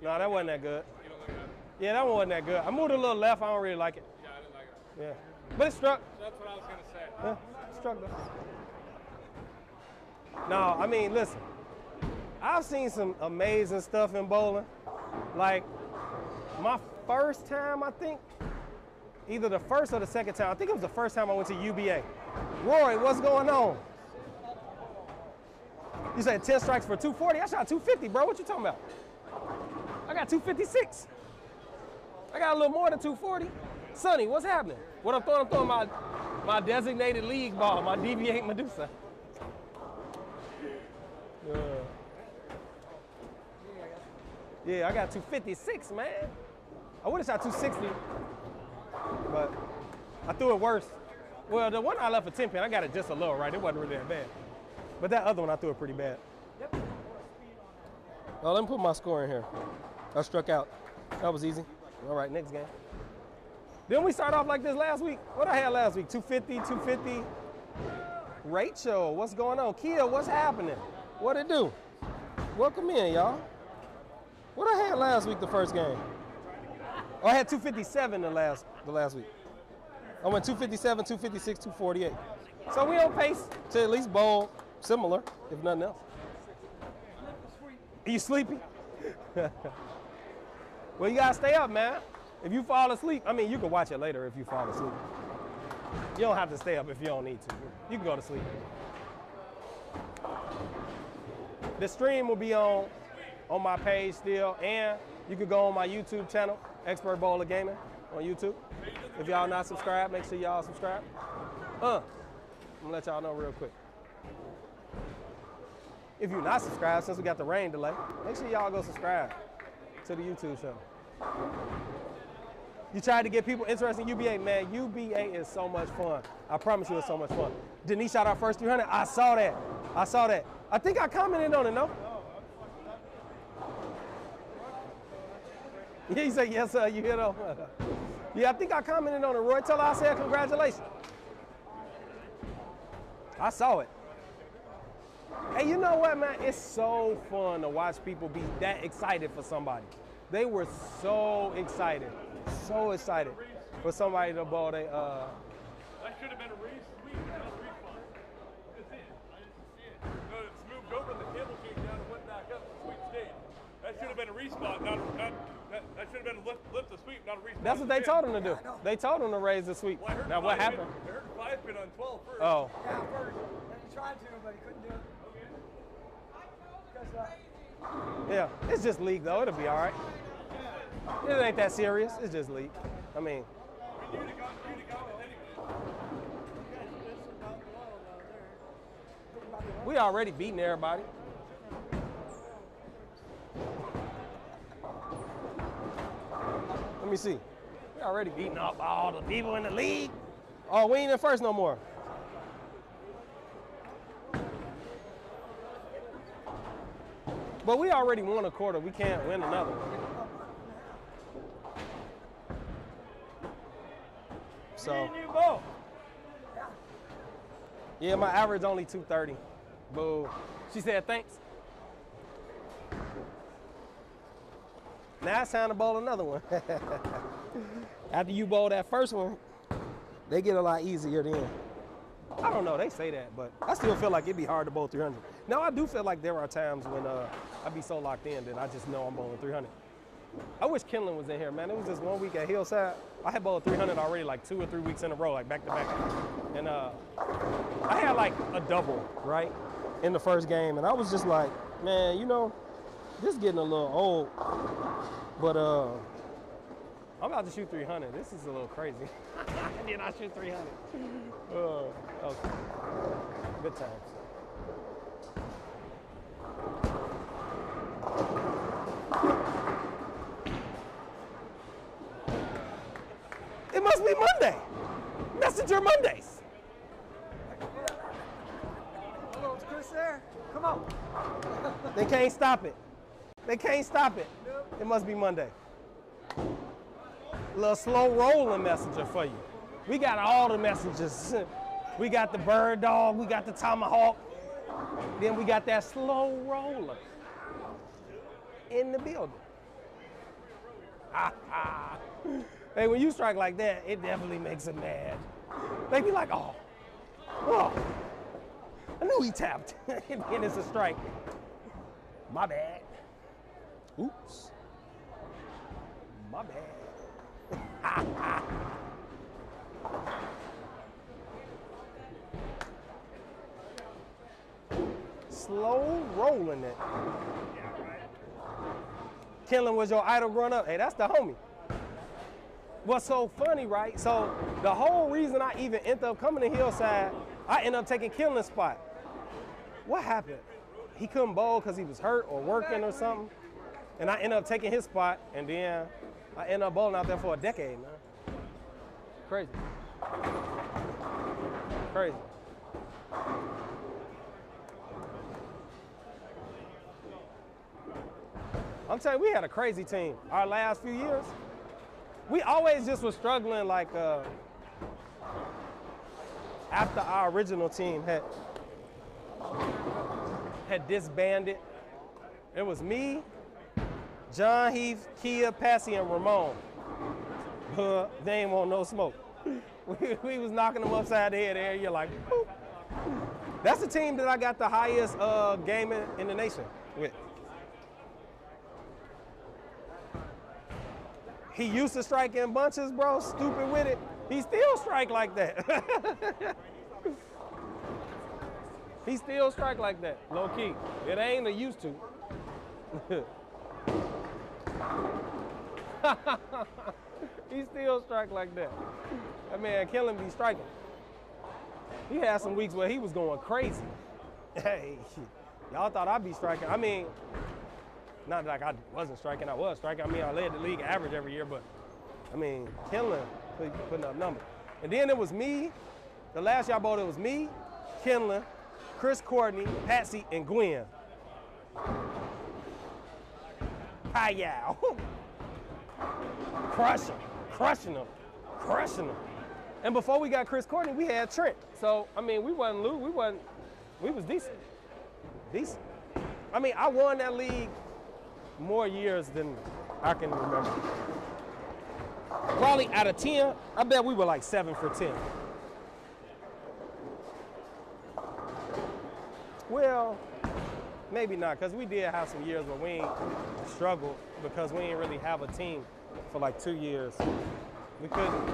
No, that wasn't that good. You don't look at it? Yeah, that one wasn't that good. I moved a little left. I don't really like it. Yeah, I didn't like it. Yeah. But it struck. That's what I was going to say. Yeah, it struck though. No, I mean, listen. I've seen some amazing stuff in bowling. Like my first time, I think, either the first or the second time, I think it was the first time I went to UBA. Roy, what's going on? You said 10 strikes for 240? I shot 250, bro. What you talking about? I got 256. I got a little more than 240. Sonny, what's happening? What I'm throwing my designated league ball, my DV8 Medusa. Yeah, I got 256, man. I would have shot 260, but I threw it worse. Well, the one I left for 10 pin, I got it just a little right. It wasn't really that bad. But that other one, I threw it pretty bad. Oh, let me put my score in here. I struck out. That was easy. All right, next game. Didn't we start off like this last week? What I had last week? 250, 250. Rachel, what's going on? Kia, what's happening? What it do? Welcome in, y'all. What I had last week, the first game? Oh, I had 257 the last week. I went 257, 256, 248. So we on pace to at least bowl similar, if nothing else. Are you sleepy? Well, you gotta stay up, man. If you fall asleep, I mean, you can watch it later if you fall asleep. You don't have to stay up if you don't need to. You can go to sleep. The stream will be on my page still, and you can go on my YouTube channel, Expert Bowler Gaming on YouTube. If y'all not subscribed, make sure y'all subscribe. I'm gonna let y'all know real quick. If you're not subscribed, since we got the rain delay, make sure y'all go subscribe to the YouTube channel. You tried to get people interested in UBA, man. UBA is so much fun. I promise you it's so much fun. Denise shot our first 300. I saw that. I think I commented on it, no? Yeah, you say, yes, sir, you hit on. Yeah, I think I commented on it. Roy, tell her I said congratulations. I saw it. Hey, you know what, man? It's so fun to watch people be that excited for somebody. They were so excited for somebody to bowl. That should have been a resweep, not a refund. That's it. I didn't see it. No, it's moved over, the cable came down and went back up. The sweep stayed. That should have been a respot, that should have been a lift the sweep, not a respot. That's what they told him to do. They told him to raise the sweep. Well, now what happened? I heard 5 pin on 12 first. Oh. Yeah, first. And he tried to, but he couldn't do it. Because, Yeah, it's just league though. It'll be all right. It ain't that serious. It's just league. I mean, You'd have got it anyway. we already beating everybody. Let me see. We already beating up all the people in the league. Oh, we ain't in first no more. But we already won a quarter. We can't win another. So, yeah, my average only 230. Boo. She said thanks. Now it's time to bowl another one. After you bowl that first one, they get a lot easier then. I don't know, they say that, but I still feel like it'd be hard to bowl 300. Now, I do feel like there are times when I be so locked in that I just know I'm bowling 300. I wish Kenlon was in here, man. It was just 1 week at Hillside. I had bowled 300 already like 2 or 3 weeks in a row, like back to back. And I had like a double, right, in the first game. And I was just like, man, you know, this is getting a little old. But I'm about to shoot 300. This is a little crazy. Then I shoot 300. Okay. Good times. It must be Monday. Messenger Mondays. hello, it's Chris there. Come on. They can't stop it. They can't stop it. It must be Monday. A little slow rolling messenger for you. We got all the messengers. We got the bird dog, we got the tomahawk, then we got that slow roller in the building. Hey, when you strike like that, it definitely makes them mad. They be like, oh, I knew he tapped. And it's a strike. My bad. Oops. My bad. Slow rolling it. Killen was your idol growing up. Hey, that's the homie. What's so funny, right? So the whole reason I even ended up coming to Hillside, I ended up taking Killen's spot. What happened? He couldn't bowl because he was hurt or working or something. And I ended up taking his spot, and then I ended up bowling out there for a decade, man. Crazy. Crazy. I'm telling you, we had a crazy team. Our last few years, we always just was struggling like after our original team had disbanded. It was me, John Heath, Kia, Passy, and Ramon. They ain't want no smoke. We was knocking them upside the head every year like, boop. That's the team that I got the highest game in the nation with. He used to strike in bunches, bro, stupid with it. He still strike like that. He still strike like that, low key. It ain't a used to. He still strike like that. That man Killen be striking. He had some weeks where he was going crazy. Hey, y'all thought I'd be striking. I mean, not like I wasn't striking, I was striking. I mean, I led the league average every year, but I mean, Killen putting up numbers. And then it was me, the last y'all bowled, it was me, Killen, Chris Courtney, Patsy, and Gwen. Hi-yow. Crushing them. And before we got Chris Courtney, we had Trent. So, I mean, we was decent. I mean, I won that league more years than I can remember. Probably out of 10, I bet we were like 7 for 10. Well, maybe not, because we did have some years where we ain't struggled because we ain't really have a team for like 2 years. We couldn't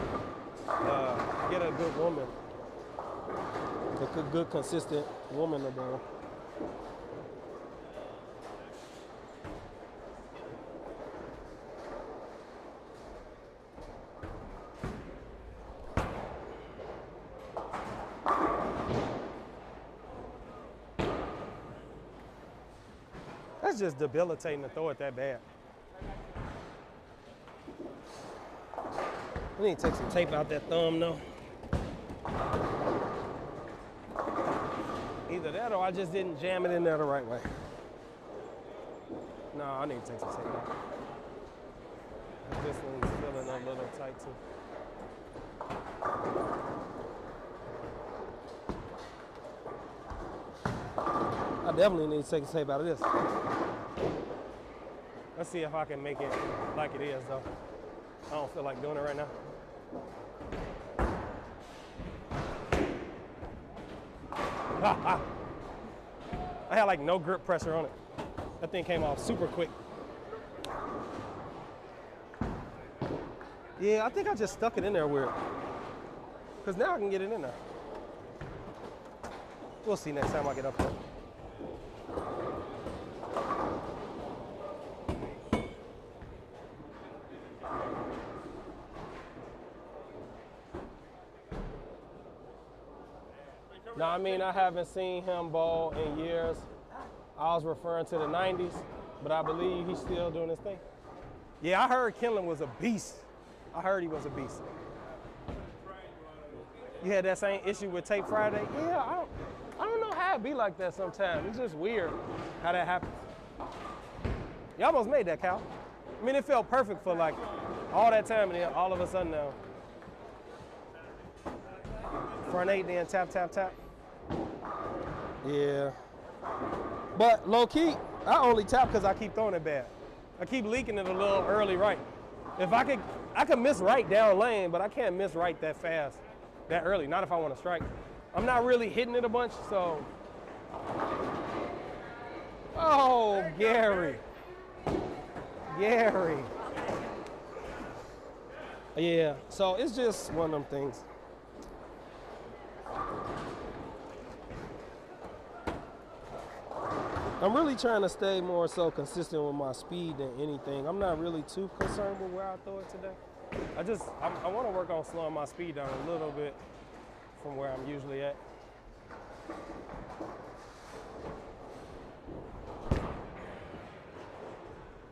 get a good woman, a good consistent woman to bowl. That's just debilitating to throw it that bad. We need to take some tape out that thumb, though. Either that or I just didn't jam it in there the right way. No, I need to take some tape out. This one's feeling a little tight, too. I definitely need to take a tape out of this. Let's see if I can make it like it is, though. I don't feel like doing it right now. I had like no grip pressure on it. That thing came off super quick. Yeah, I think I just stuck it in there weird. Because now I can get it in there. We'll see next time I get up there. No, I mean, I haven't seen him bowl in years. I was referring to the 90s, but I believe he's still doing his thing. Yeah, I heard Killen was a beast. I heard he was a beast. You had that same issue with Tape Friday? Yeah, I don't know how it be like that sometimes. It's just weird how that happens. You almost made that, Cal. I mean, it felt perfect for like all that time, and then all of a sudden now. Front 8, then tap, tap, tap. Yeah. But low key, I only tap because I keep throwing it bad. I keep leaking it a little early right. If I could miss right down lane, but I can't miss right that fast, that early. Not if I want to strike. I'm not really hitting it a bunch, so Oh, Gary. Gary. Yeah, so it's just one of them things. I'm really trying to stay more so consistent with my speed than anything. I'm not really too concerned with where I throw it today. I want to work on slowing my speed down a little bit from where I'm usually at.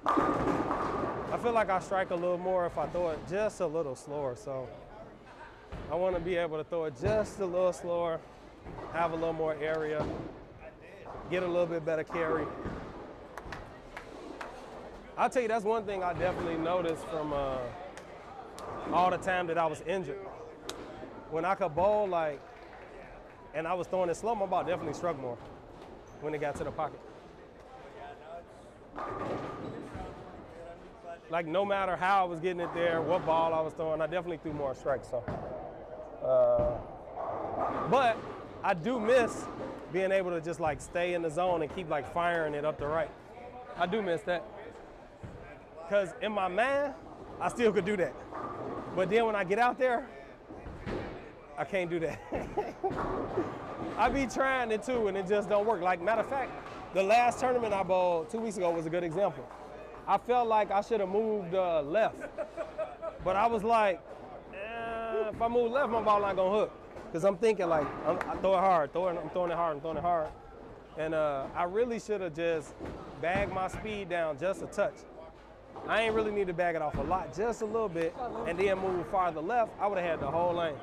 I feel like I strike a little more if I throw it just a little slower. So I want to be able to throw it just a little slower, have a little more area, get a little bit better carry. I'll tell you, that's one thing I definitely noticed from all the time that I was injured. When I could bowl, like, and I was throwing it slow, my ball definitely struck more when it got to the pocket. Like, no matter how I was getting it there, what ball I was throwing, I definitely threw more strikes. So, but I do miss being able to just like stay in the zone and keep like firing it up the right. I do miss that. Because in my mind, I still could do that. But then when I get out there, I can't do that. I be trying it too, and it just don't work. Like, matter of fact, the last tournament I bowled 2 weeks ago was a good example. I felt like I should have moved left. But I was like, if I move left, my ball not gonna hook. Because I'm thinking like, I throw it hard, I'm throwing it hard. And I really should have just bagged my speed down just a touch. I ain't really need to bag it off a lot, just a little bit, and then move farther left. I would have had the whole lane.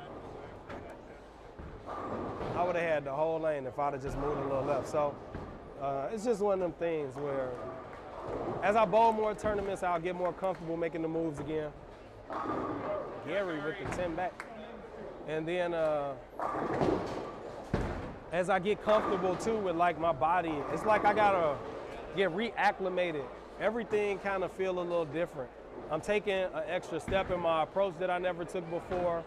I would have had the whole lane if I'd have just moved a little left. So it's just one of them things where as I bowl more tournaments, I'll get more comfortable making the moves again. Gary with the 10 back. And then as I get comfortable too with like my body, it's like I gotta get reacclimated. Everything kind of feel a little different. I'm taking an extra step in my approach that I never took before.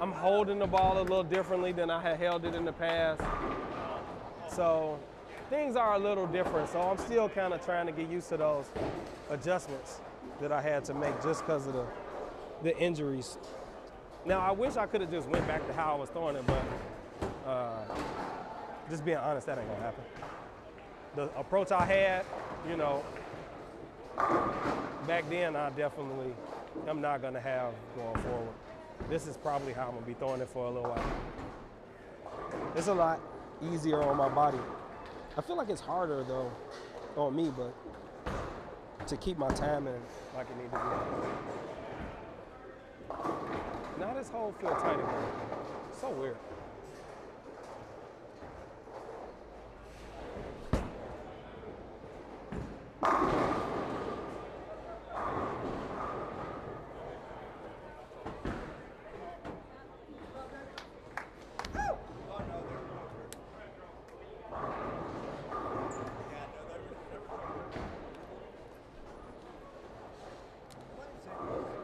I'm holding the ball a little differently than I had held it in the past. So things are a little different. So I'm still kind of trying to get used to those adjustments that I had to make just because of the injuries. Now, I wish I could have just went back to how I was throwing it, but just being honest, that ain't gonna happen. The approach I had, you know, back then I'm not gonna have going forward. This is probably how I'm gonna be throwing it for a little while. It's a lot easier on my body. I feel like it's harder though on me, but to keep my timing like it needs to be. Now this hole feels tight again. So weird.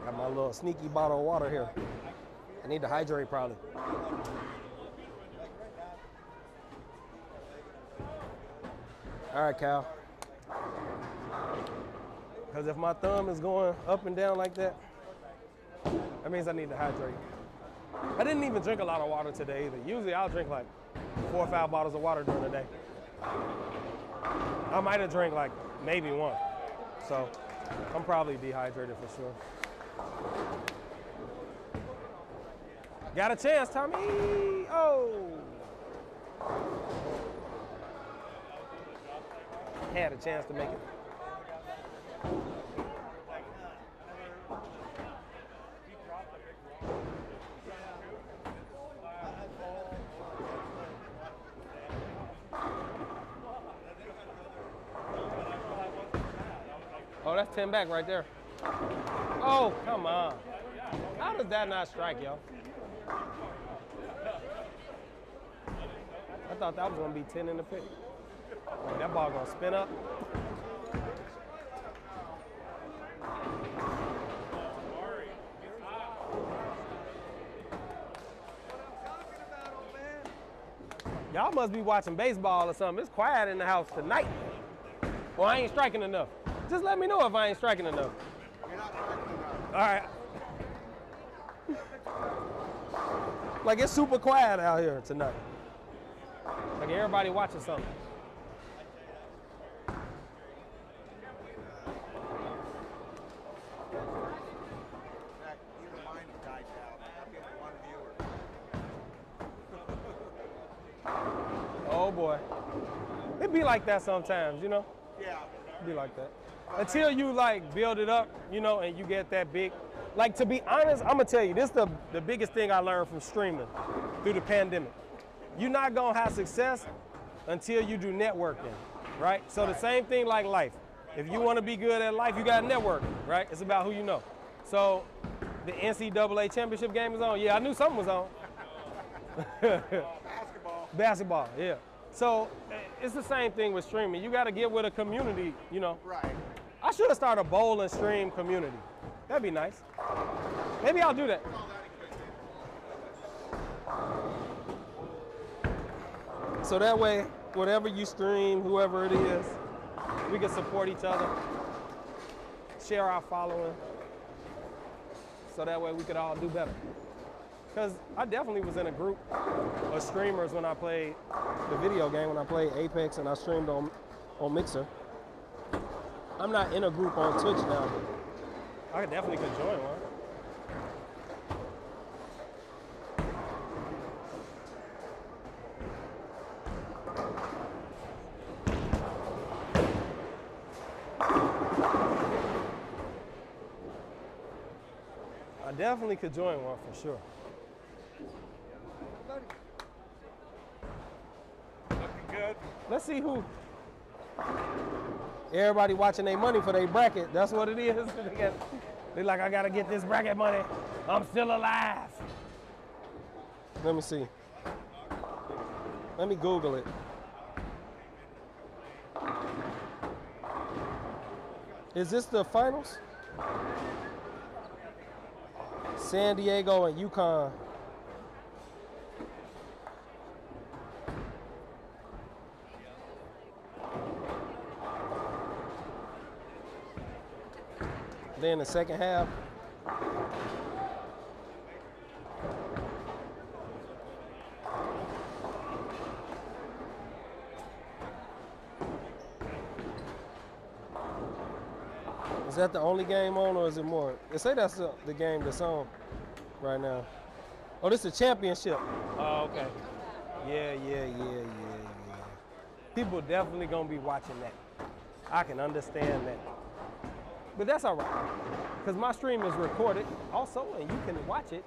Got my little sneaky bottle of water here. I need to hydrate probably. All right, Cal. Because if my thumb is going up and down like that, that means I need to hydrate. I didn't even drink a lot of water today either. Usually I'll drink like 4 or 5 bottles of water during the day. I might have drank like maybe one. So I'm probably dehydrated for sure. Got a chance, Tommy. Oh. Had a chance to make it. Oh, that's 10 back right there. Oh, come on. How does that not strike, yo? I thought that was gonna be 10 in the pick. Oh, that ball gonna spin up. Y'all must be watching baseball or something. It's quiet in the house tonight. Well, I ain't striking enough. Just let me know if I ain't striking enough. You're not striking enough. All right. Like it's super quiet out here tonight. Like everybody watching something. Even mine died down. I'm getting one viewer. Oh boy. It be like that sometimes, you know? Yeah. It be like that. Until you like build it up, you know, and you get that big. Like to be honest, I'm gonna tell you, this is the biggest thing I learned from streaming through the pandemic. You're not gonna have success until you do networking, right? So the same thing like life. If you wanna be good at life, you gotta network, right? It's about who you know. So the NCAA championship game is on. Yeah, I knew something was on. Basketball. Basketball, yeah. So it's the same thing with streaming. You gotta get with a community, you know. Right. I should have started a bowl and stream community. That'd be nice. Maybe I'll do that. So that way, whatever you stream, whoever it is, we can support each other, share our following, so that way we could all do better. Because I definitely was in a group of streamers when I played the video game, when I played Apex and I streamed on Mixer. I'm not in a group on Twitch now, but I definitely could join one. I definitely could join one for sure. Looking good. Let's see who. Everybody watching their money for their bracket. That's what it is. They like, I gotta get this bracket money. I'm still alive. Let me see. Let me Google it. Is this the finals? San Diego and UConn. Then the second half. Is that the only game on, or is it more? They say that's the game that's on right now. Oh, this is a championship. Oh, okay. Yeah. People definitely gonna be watching that. I can understand that. But that's all right, because my stream is recorded also, and you can watch it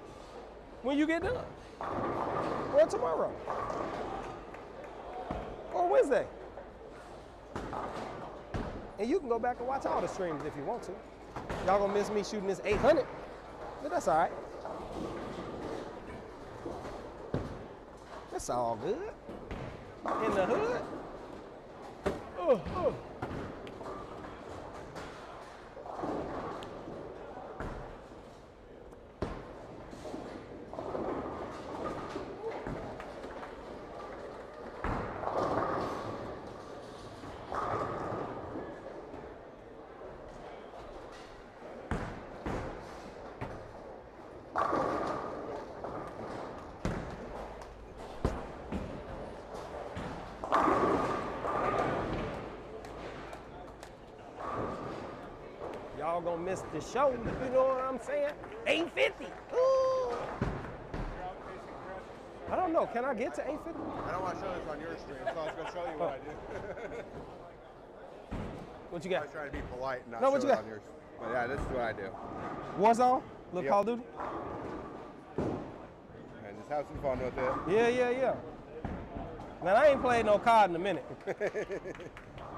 when you get done, or tomorrow, or Wednesday. And you can go back and watch all the streams if you want to. Y'all gonna miss me shooting this 800, but that's all right. That's all good. In the hood. Y'all gonna miss the show, you know what I'm saying? 850. Ooh. I don't know. Can I get to 850? I don't want to show this on your stream, so I was going to show you what I do. What you got? I was trying to be polite and not No, what show you it got? on yours. But yeah, this is what I do. Warzone? Little Yep. Call of Duty? And just have some fun with it. Yeah. Man, I ain't played no COD in a minute.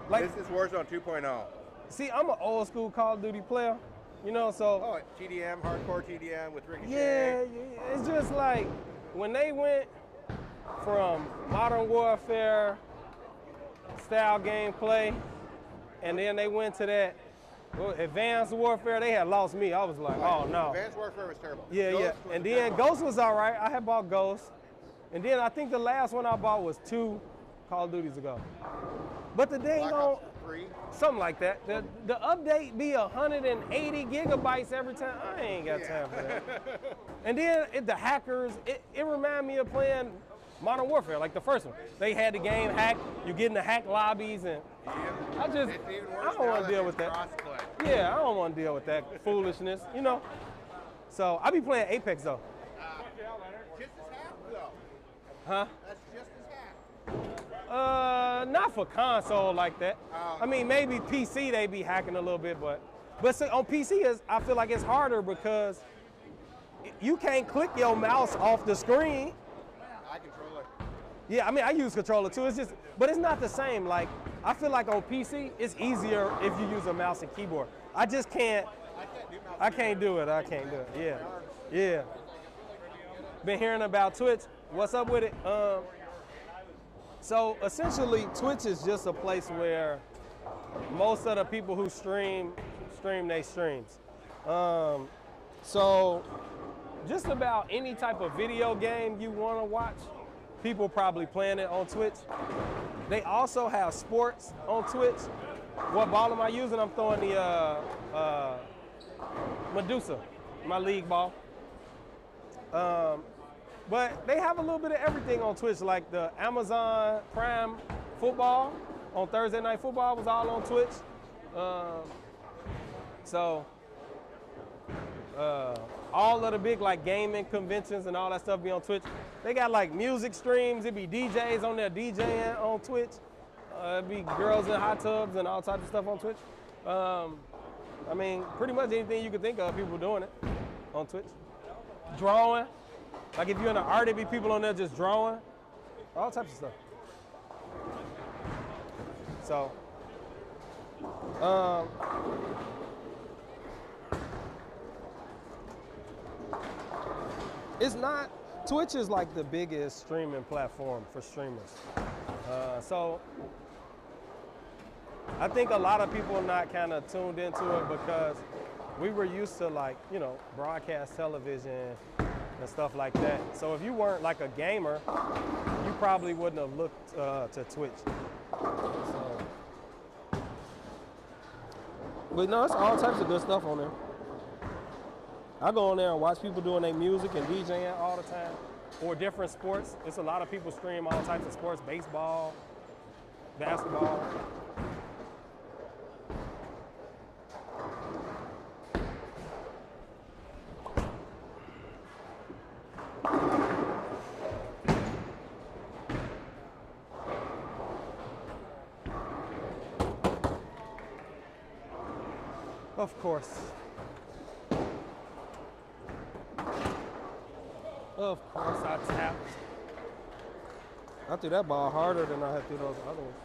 Like, This is Warzone 2.0. see, I'm an old school Call of Duty player, you know, so. Oh, TDM, hardcore TDM with Ricochet. Yeah, it's just like when they went from Modern Warfare style gameplay, and then they went to that Advanced Warfare, they had lost me. I was like, oh no. Advanced Warfare was terrible. Yeah. Ghost was And a then good Ghost was all right. I had bought Ghost. And then I think the last one I bought was 2 Call of Duties ago. But the dang Black on, Ops 3. something like that. The update be 180 gigabytes every time. I ain't got time for that. And then the hackers, it remind me of playing Modern Warfare, like the first one. They had the game hacked, you get in the hack lobbies, and I don't want to deal with that. Yeah, I don't want to deal with that foolishness, you know. So I be playing Apex though. Just as half though. Huh? That's just as half. Not for console like that. I mean, maybe PC they be hacking a little bit, but see, on PC I feel like it's harder because you can't click your mouse off the screen. I control it. Yeah, I mean, I use controller too. It's just, but it's not the same. Like, I feel like on PC, it's easier if you use a mouse and keyboard. I just can't. I can't do it. I can't do it. Yeah, yeah. Been hearing about Twitch. What's up with it? So essentially, Twitch is just a place where most of the people who stream their streams. So just about any type of video game you want to watch, people probably playing it on Twitch. They also have sports on Twitch. What ball am I using? I'm throwing the Medusa, my league ball. But they have a little bit of everything on Twitch, like the Amazon Prime football on Thursday Night Football was all on Twitch. All of the big like gaming conventions and all that stuff be on Twitch. They got like music streams. It be DJs on there DJing on Twitch. It be girls in hot tubs and all types of stuff on Twitch. I mean, pretty much anything you could think of, people doing it on Twitch. Drawing. Like if you're in an art, it be people on there just drawing. All types of stuff. So, it's not, Twitch is like the biggest streaming platform for streamers. So I think a lot of people are not kind of tuned into it because we were used to like, you know, broadcast television and stuff like that. So if you weren't like a gamer, you probably wouldn't have looked to Twitch. So, but no, it's all types of good stuff on there. I go on there and watch people doing their music and DJing all the time, or different sports. It's a lot of people stream all types of sports, baseball, basketball. Of course. Of course I tapped. I threw that ball harder than I had threw those other ones.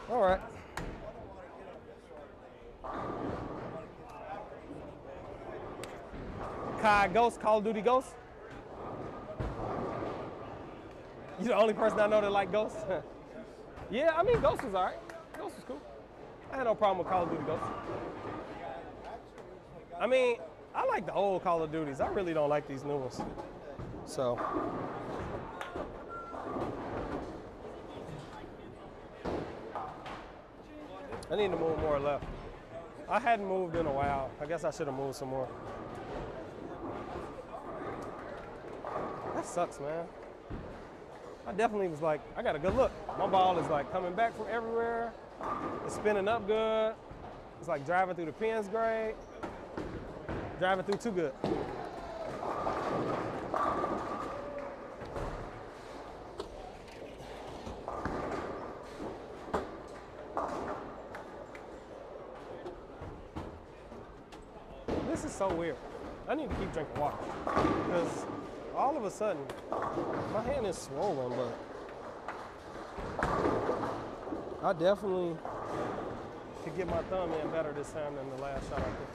All right. Kai Ghost, Call of Duty Ghost. You the only person I know that like Ghost? Yeah, I mean, Ghost was all right. Ghost was cool. I had no problem with Call of Duty Ghost. I mean, I like the old Call of Duties. I really don't like these new ones. So. I need to move more left. I hadn't moved in a while. I guess I should have moved some more. That sucks, man. I definitely was like, I got a good look. My ball is like coming back from everywhere. It's spinning up good. It's like driving through the pins great. Driving through too good. This is so weird. I need to keep drinking water because all of a sudden, my hand is swollen, but I definitely could get my thumb in better this time than the last shot I took.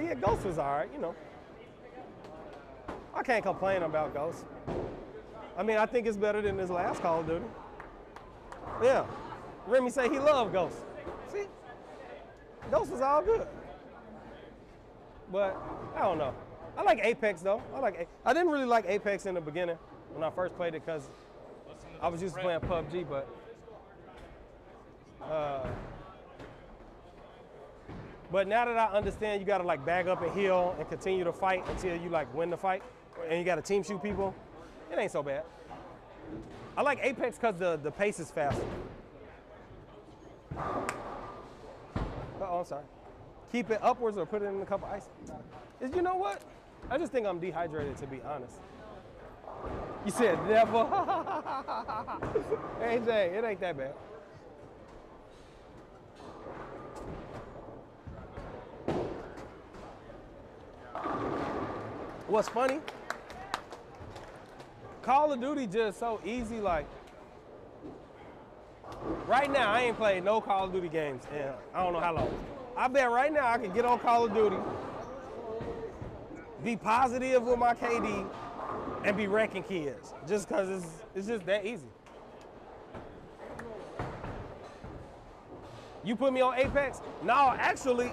yeah, Ghost was all right, you know. I can't complain about Ghost. I mean, I think it's better than his last Call of Duty. Yeah. Remy say he loved Ghost. See? Ghost was all good. But I don't know. I like Apex though. I didn't really like Apex in the beginning when I first played it because I was used to playing PUBG, but now that I understand you gotta like bag up and heal and continue to fight until you like win the fight, and you gotta team shoot people, it ain't so bad. I like Apex because the pace is faster. Oh, I'm sorry. Keep it upwards or put it in a cup of ice. You know what? I just think I'm dehydrated, to be honest. You said never. AJ, it ain't that bad. What's funny? Call of Duty just so easy, like, right now I ain't played no Call of Duty games in I don't know how long. I bet right now I can get on Call of Duty, be positive with my KD, and be wrecking kids, just because it's just that easy. You put me on Apex? No, actually,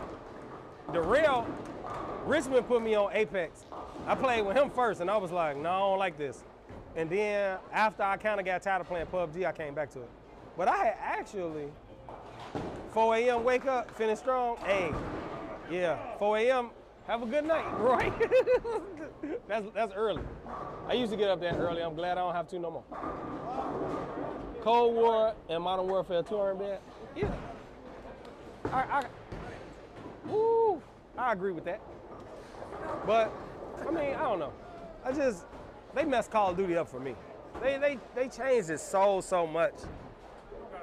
Richmond put me on Apex. I played with him first, and I was like, no, I don't like this. And then after I kind of got tired of playing PUBG, I came back to it. But I had actually 4 a.m. wake up, finish strong. Hey, yeah, 4 a.m. Have a good night, right? that's early. I used to get up that early. I'm glad I don't have to no more. Cold War and Modern Warfare 2 are in bed. Yeah. I agree with that. But I mean, I don't know. They messed Call of Duty up for me. They changed it so much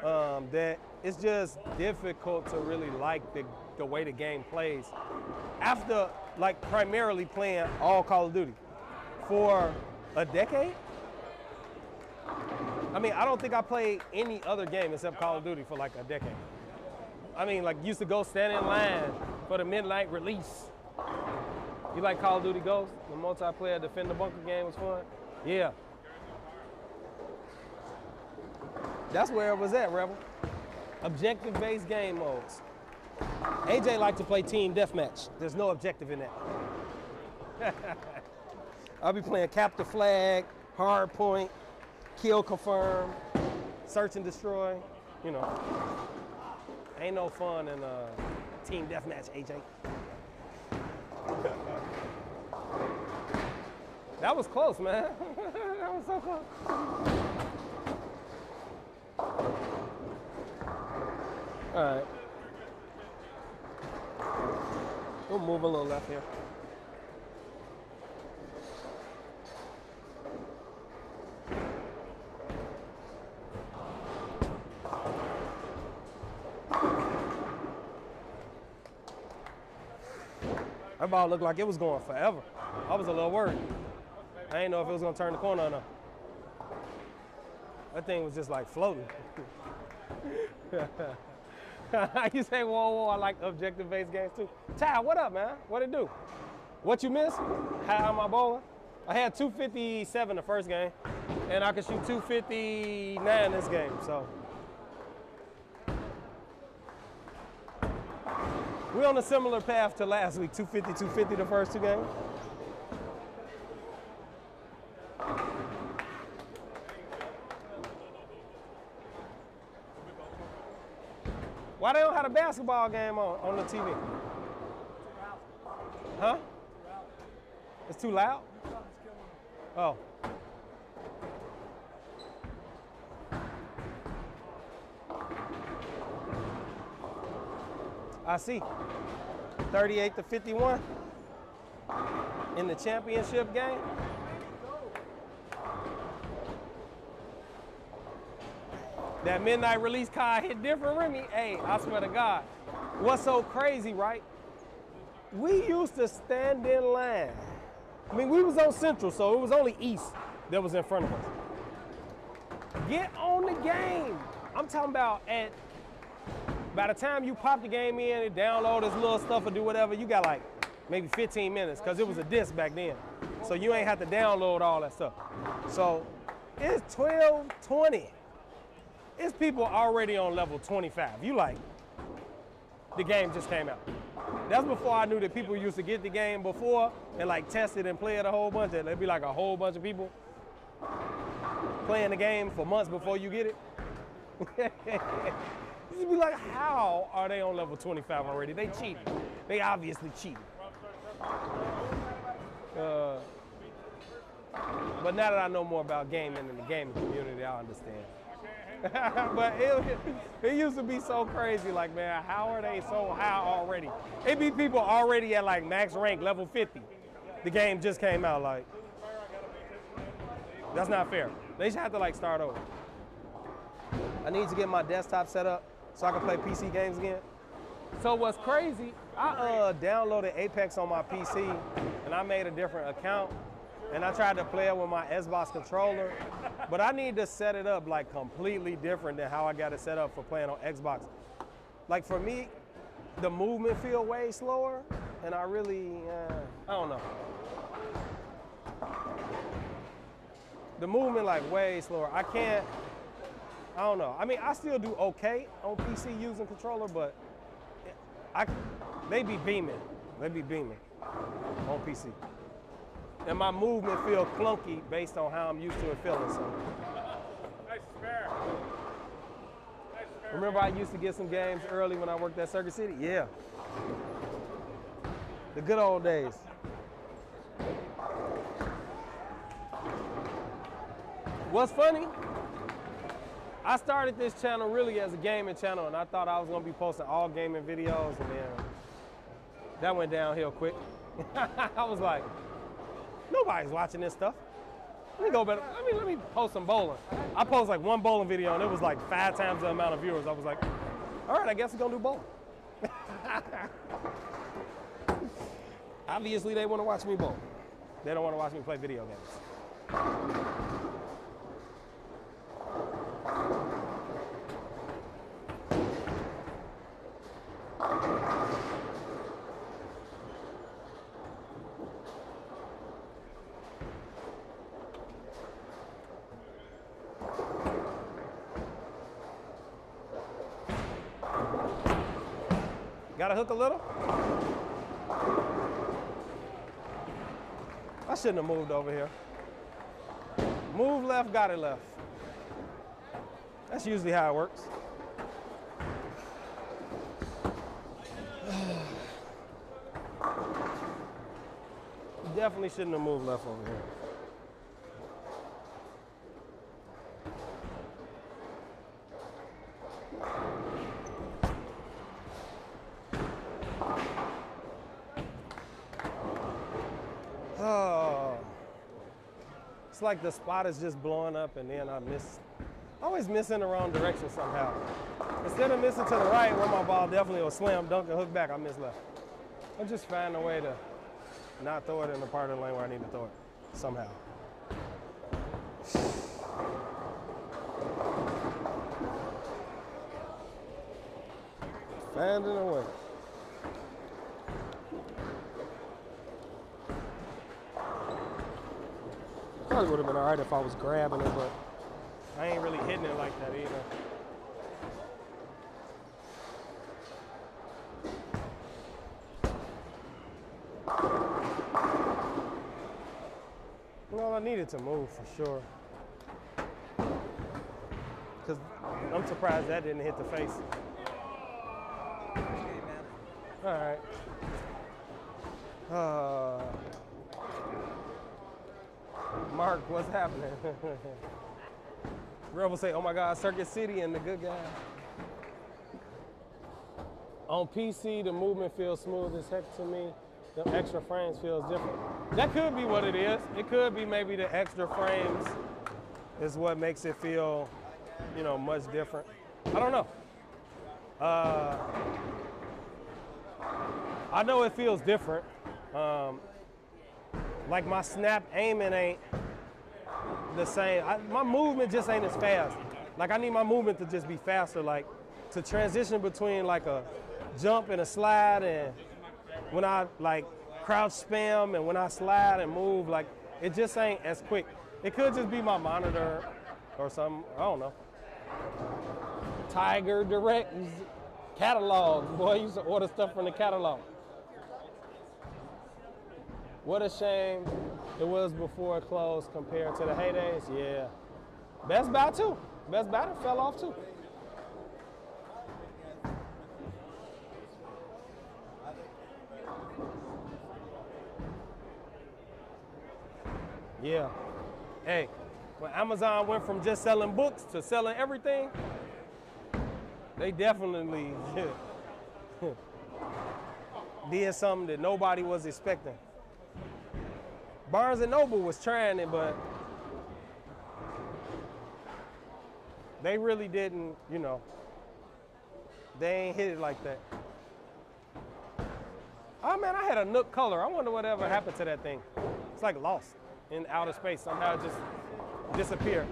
that it's just difficult to really like the way the game plays after like primarily playing all Call of Duty for a decade. I mean, I don't think I played any other game except Call of Duty for like a decade. I mean, like used to go stand in line for the midnight release. You like Call of Duty Ghost? The multiplayer Defend the Bunker game was fun? Yeah. That's where it was at, Rebel. Objective-based game modes. AJ liked to play team deathmatch. There's no objective in that. I'll be playing Capture Flag, Hardpoint, Kill Confirm, Search and Destroy. You know, ain't no fun in team deathmatch, AJ. That was close, man. That was so close. All right. We'll move a little left here. That ball looked like it was going forever. I was a little worried. I didn't know if it was gonna turn the corner or not. That thing was just like floating. You say, whoa, I like objective-based games too. Ty, what up, man? What it do? What you miss? How am I bowling? I had 257 the first game, and I could shoot 259 this game, so. We're on a similar path to last week, 250, 250 the first two games. Why they don't have a basketball game on the TV? Huh? It's too loud? Oh. I see. 38-51 in the championship game. That midnight release card hit different, Remy. Hey, I swear to God. What's so crazy, right? We used to stand in line. I mean, we was on Central, so it was only East that was in front of us. Get on the game. I'm talking about by the time you pop the game in and download this little stuff or do whatever, you got like maybe 15 minutes, because it was a disc back then. So you ain't have to download all that stuff. So it's 12:20. It's people already on level 25. You like, the game just came out. That's before I knew that people used to get the game before and like test it and play it a whole bunch. There'd be like a whole bunch of people playing the game for months before you get it. You'd be like, how are they on level 25 already? They cheated. They obviously cheated. But now that I know more about gaming and the gaming community, I understand. But it used to be so crazy, like, man, how are they so high already? It be people already at like max rank, level 50. The game just came out, like, that's not fair. They should have to like start over. I need to get my desktop set up so I can play PC games again. So what's crazy, I downloaded Apex on my PC and I made a different account and I tried to play it with my Xbox controller, but I need to set it up like completely different than how I got it set up for playing on Xbox. Like for me, the movement feel way slower and I really, I don't know. The movement like way slower. I don't know. I mean, I still do okay on PC using controller, but they be beaming. They be beaming on PC. And my movement feel clunky based on how I'm used to it feeling. So. Nice spare. Remember I used to get some games early when I worked at Circuit City? Yeah. The good old days. What's funny? I started this channel really as a gaming channel and I thought I was gonna be posting all gaming videos and then that went downhill quick. I was like, nobody's watching this stuff. Let me go better. Let me post some bowling. I posted like one bowling video and it was like 5 times the amount of viewers. I was like, all right, I guess we're gonna do bowling. Obviously they wanna watch me bowl. They don't wanna watch me play video games. Got to hook a little? I shouldn't have moved over here. Move left, got it left. That's usually how it works. Definitely shouldn't have moved left over here. It's like the spot is just blowing up and then I always miss in the wrong direction somehow. Instead of missing to the right where my ball definitely will slam dunk and hook back, I miss left. I just find a way to not throw it in the part of the lane where I need to throw it somehow. Finding a way. Probably would have been all right if I was grabbing it, but I ain't really hitting it like that either. Well, I needed to move for sure. Because I'm surprised that didn't hit the face. All right. Mark, what's happening? Rebel say, oh my God, Circuit City and the good guy. On PC, the movement feels smooth as heck to me. The extra frames feels different. That could be what it is. It could be maybe the extra frames is what makes it feel, you know, much different. I don't know. I know it feels different. Like my snap aiming ain't the same. My movement just ain't as fast. Like I need my movement to just be faster, like to transition between like a jump and a slide, and when I like crouch spam, and when I slide and move, like it just ain't as quick. It could just be my monitor or something. I don't know. Tiger Direct catalog. Boy, I used to order stuff from the catalog. What a shame it was before it closed compared to the heydays. Yeah. Best Buy too. Best Buy fell off too. Yeah. Hey, when Amazon went from just selling books to selling everything, they definitely did something that nobody was expecting. Barnes & Noble was trying it, but they really didn't, you know, they ain't hit it like that. Oh man, I had a Nook Color. I wonder whatever happened to that thing. It's like lost in outer space. Somehow it just disappeared.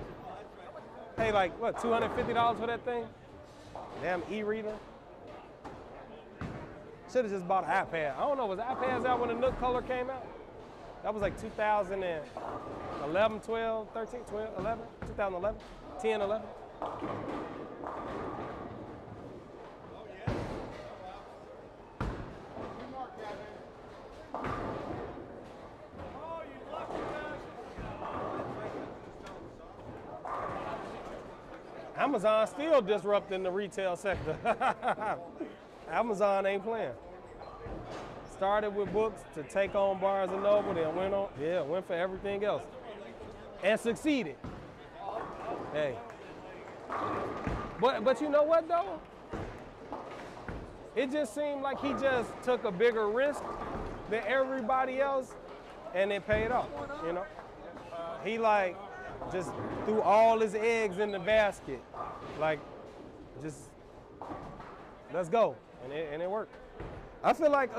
Hey, like what, $250 for that thing? Damn e-reader. Should have just bought an iPad. I don't know, was iPads out when the Nook Color came out? That was like 2011, 12, 13, 12, 11, 2011, 10, 11. Amazon still disrupting the retail sector. Amazon ain't playing. Started with books to take on Barnes & Noble, then went for everything else. And succeeded. Hey. But you know what though? It just seemed like he just took a bigger risk than everybody else and it paid off, you know? He like just threw all his eggs in the basket. Like, just, let's go. And it worked. I feel like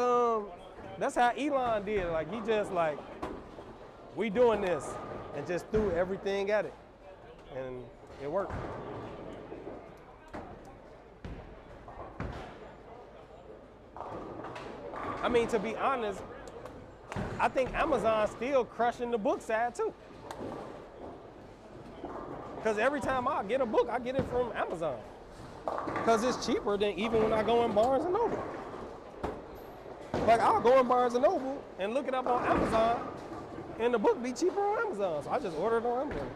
that's how Elon did. Like, he just like, we doing this, and just threw everything at it. And it worked. I mean, to be honest, I think Amazon's still crushing the book side too. Because every time I get a book, I get it from Amazon. Because it's cheaper than even when I go in Barnes & Noble. Like, I'll go in Barnes & Noble and look it up on Amazon, and the book be cheaper on Amazon. So I just order it on Amazon.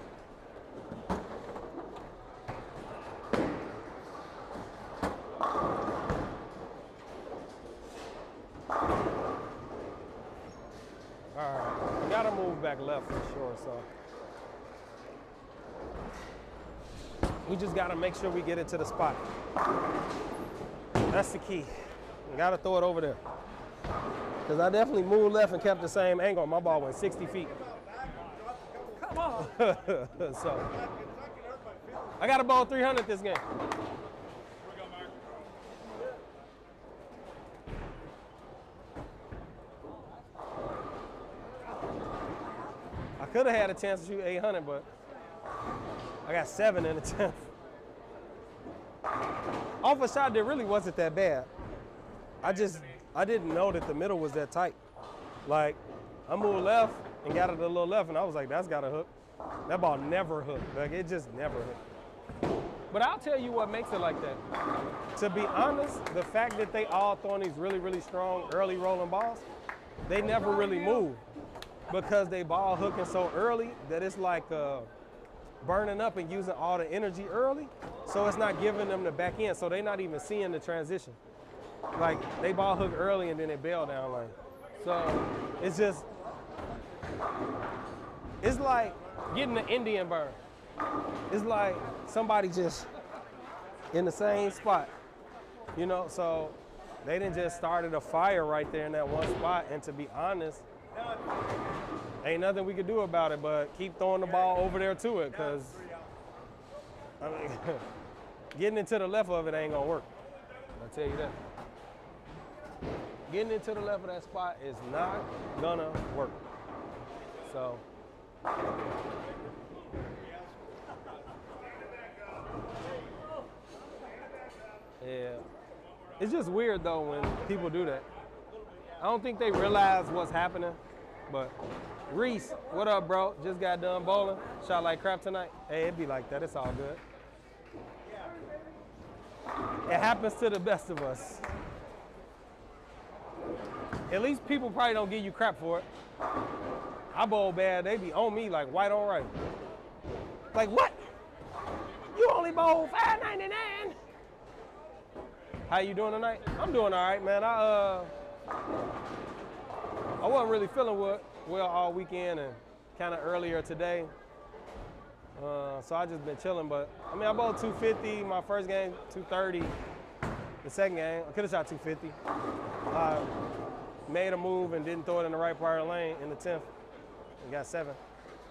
All right, we gotta move back left for sure, so. We just gotta make sure we get it to the spot. That's the key. We gotta throw it over there. Because I definitely moved left and kept the same angle. My ball went 60 feet. Come on. So, I got a ball 300 this game. I could have had a chance to shoot 800, but I got 7 in the 10th. Off a shot that really wasn't that bad. I didn't know that the middle was that tight. Like, I moved left and got it a little left, and I was like, that's got a hook. That ball never hooked. Like, it just never hooked. But I'll tell you what makes it like that. To be honest, the fact that they all throwing these really, really strong early rolling balls, they never really move. Because they ball hooking so early that it's like burning up and using all the energy early, so it's not giving them the back end, so they're not even seeing the transition. Like, they ball hook early and then they bail down lane. So it's just, it's like getting the Indian burn. It's like somebody just in the same spot, you know? So they didn't just started a fire right there in that one spot, and to be honest, ain't nothing we could do about it but keep throwing the ball over there to it, because I mean, getting into the left of it ain't gonna work. I'll tell you that. Getting into the left of that spot is not gonna work. So, yeah. It's just weird though when people do that. I don't think they realize what's happening. But Reese, what up, bro? Just got done bowling. Shot like crap tonight. Hey, it be like that. It's all good. It happens to the best of us. At least people probably don't give you crap for it. I bowl bad. They be on me like white on right. Like, what? You only bowl $5.99. How you doing tonight? I'm doing all right, man. I wasn't really feeling well all weekend and kind of earlier today. So I just been chilling, but I mean, I bowled 250 my first game, 230 the second game. I could have shot 250. Made a move and didn't throw it in the right part of the lane in the 10th and got 7.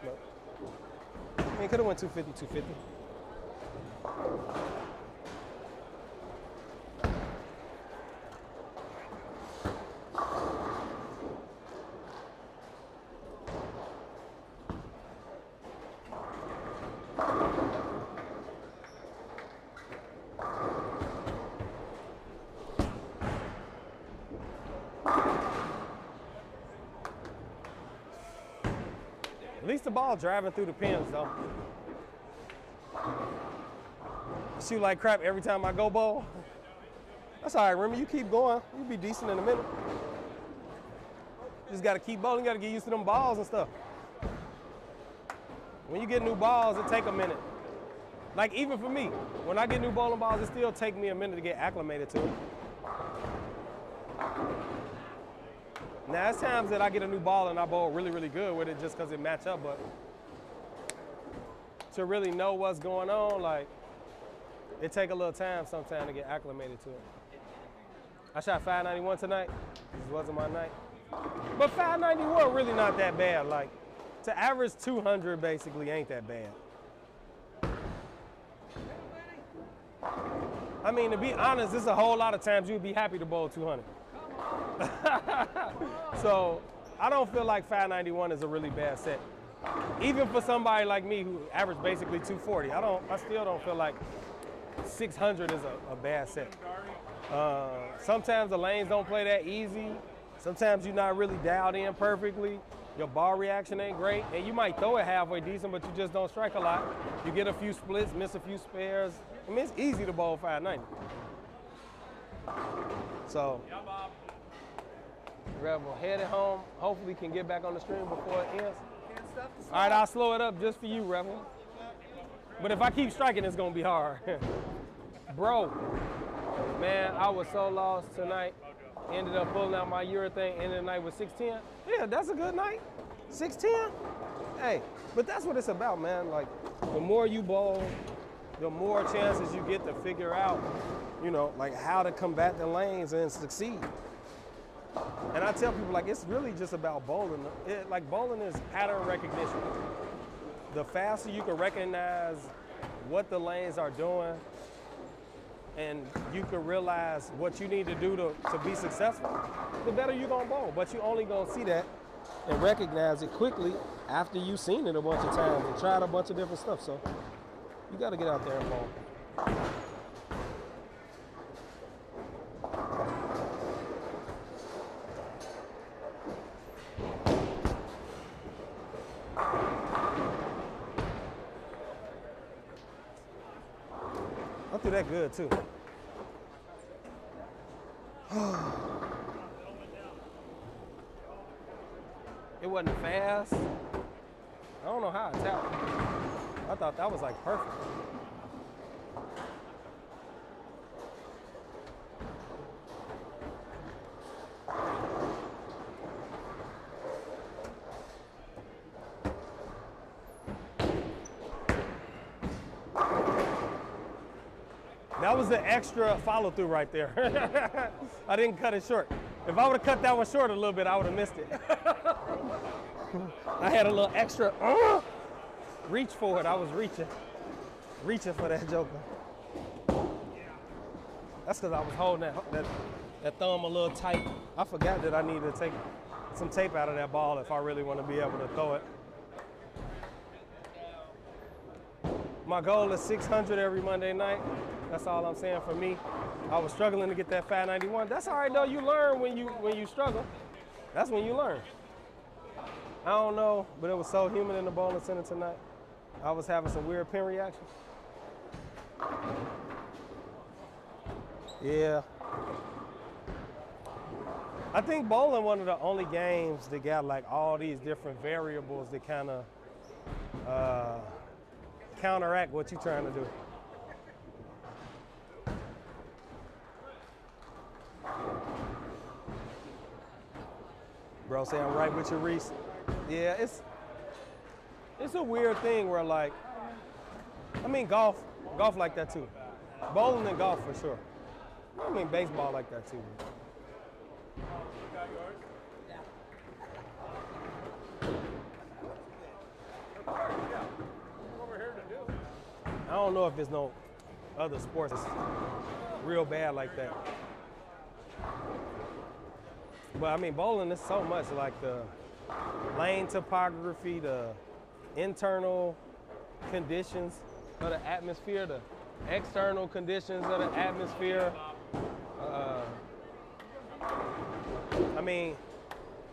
But I mean, could have went 250, 250. At least the ball driving through the pins, though. I shoot like crap every time I go bowl. That's all right, Remy. You keep going. You'll be decent in a minute. You just got to keep bowling. You got to get used to them balls and stuff. When you get new balls, it take a minute. Like, even for me, when I get new bowling balls, it still take me a minute to get acclimated to it. Now, there's times that I get a new ball and I bowl really, really good with it just because it match up, but to really know what's going on, like, it take a little time sometimes to get acclimated to it. I shot 591 tonight. This wasn't my night. But 591 really not that bad. Like, to average 200 basically ain't that bad. I mean, to be honest, there's a whole lot of times you'd be happy to bowl 200. So I don't feel like 591 is a really bad set. Even for somebody like me who averaged basically 240, I still don't feel like 600 is a bad set. Sometimes the lanes don't play that easy. Sometimes you're not really dialed in perfectly. Your ball reaction ain't great, and you might throw it halfway decent, but you just don't strike a lot. You get a few splits, miss a few spares. I mean, it's easy to bowl 590. So, Rebel headed home. Hopefully can get back on the stream before it ends. All right, I'll slow it up just for you, Rebel. But if I keep striking, it's gonna be hard. Bro, man, I was so lost tonight. Ended up pulling out my urethane, ended the night with 610. Yeah, that's a good night. 610? Hey, but that's what it's about, man. Like, the more you bowl, the more chances you get to figure out, you know, like how to combat the lanes and succeed. And I tell people, like, it's really just about bowling. Like, bowling is pattern recognition. The faster you can recognize what the lanes are doing, and you can realize what you need to do to be successful, the better you're gonna bowl. But you only gonna see that and recognize it quickly after you've seen it a bunch of times and tried a bunch of different stuff. So you gotta get out there and bowl. I threw that good too. It wasn't fast. I don't know how I tapped. I thought that was like perfect. That was the extra follow through right there. I didn't cut it short. If I would have cut that one short a little bit, I would have missed it. I had a little extra reach for it. I was reaching for that joker. That's because I was holding that thumb a little tight. I forgot that I needed to take some tape out of that ball if I really want to be able to throw it. My goal is 600 every Monday night. That's all I'm saying for me. I was struggling to get that 591. That's all right though. You learn when you struggle. That's when you learn. I don't know, but it was so humid in the bowling center tonight. I was having some weird pin reactions. Yeah. I think bowling one of the only games that got like all these different variables that kind of counteract what you're trying to do. Bro, say I'm right with you, Reese. Yeah, it's a weird thing where like, I mean golf like that too. Bowling and golf for sure. I mean baseball like that too. I don't know if there's no other sports that's real bad like that. But I mean, bowling is so much like the lane topography, the internal conditions of the atmosphere, the external conditions of the atmosphere. I mean,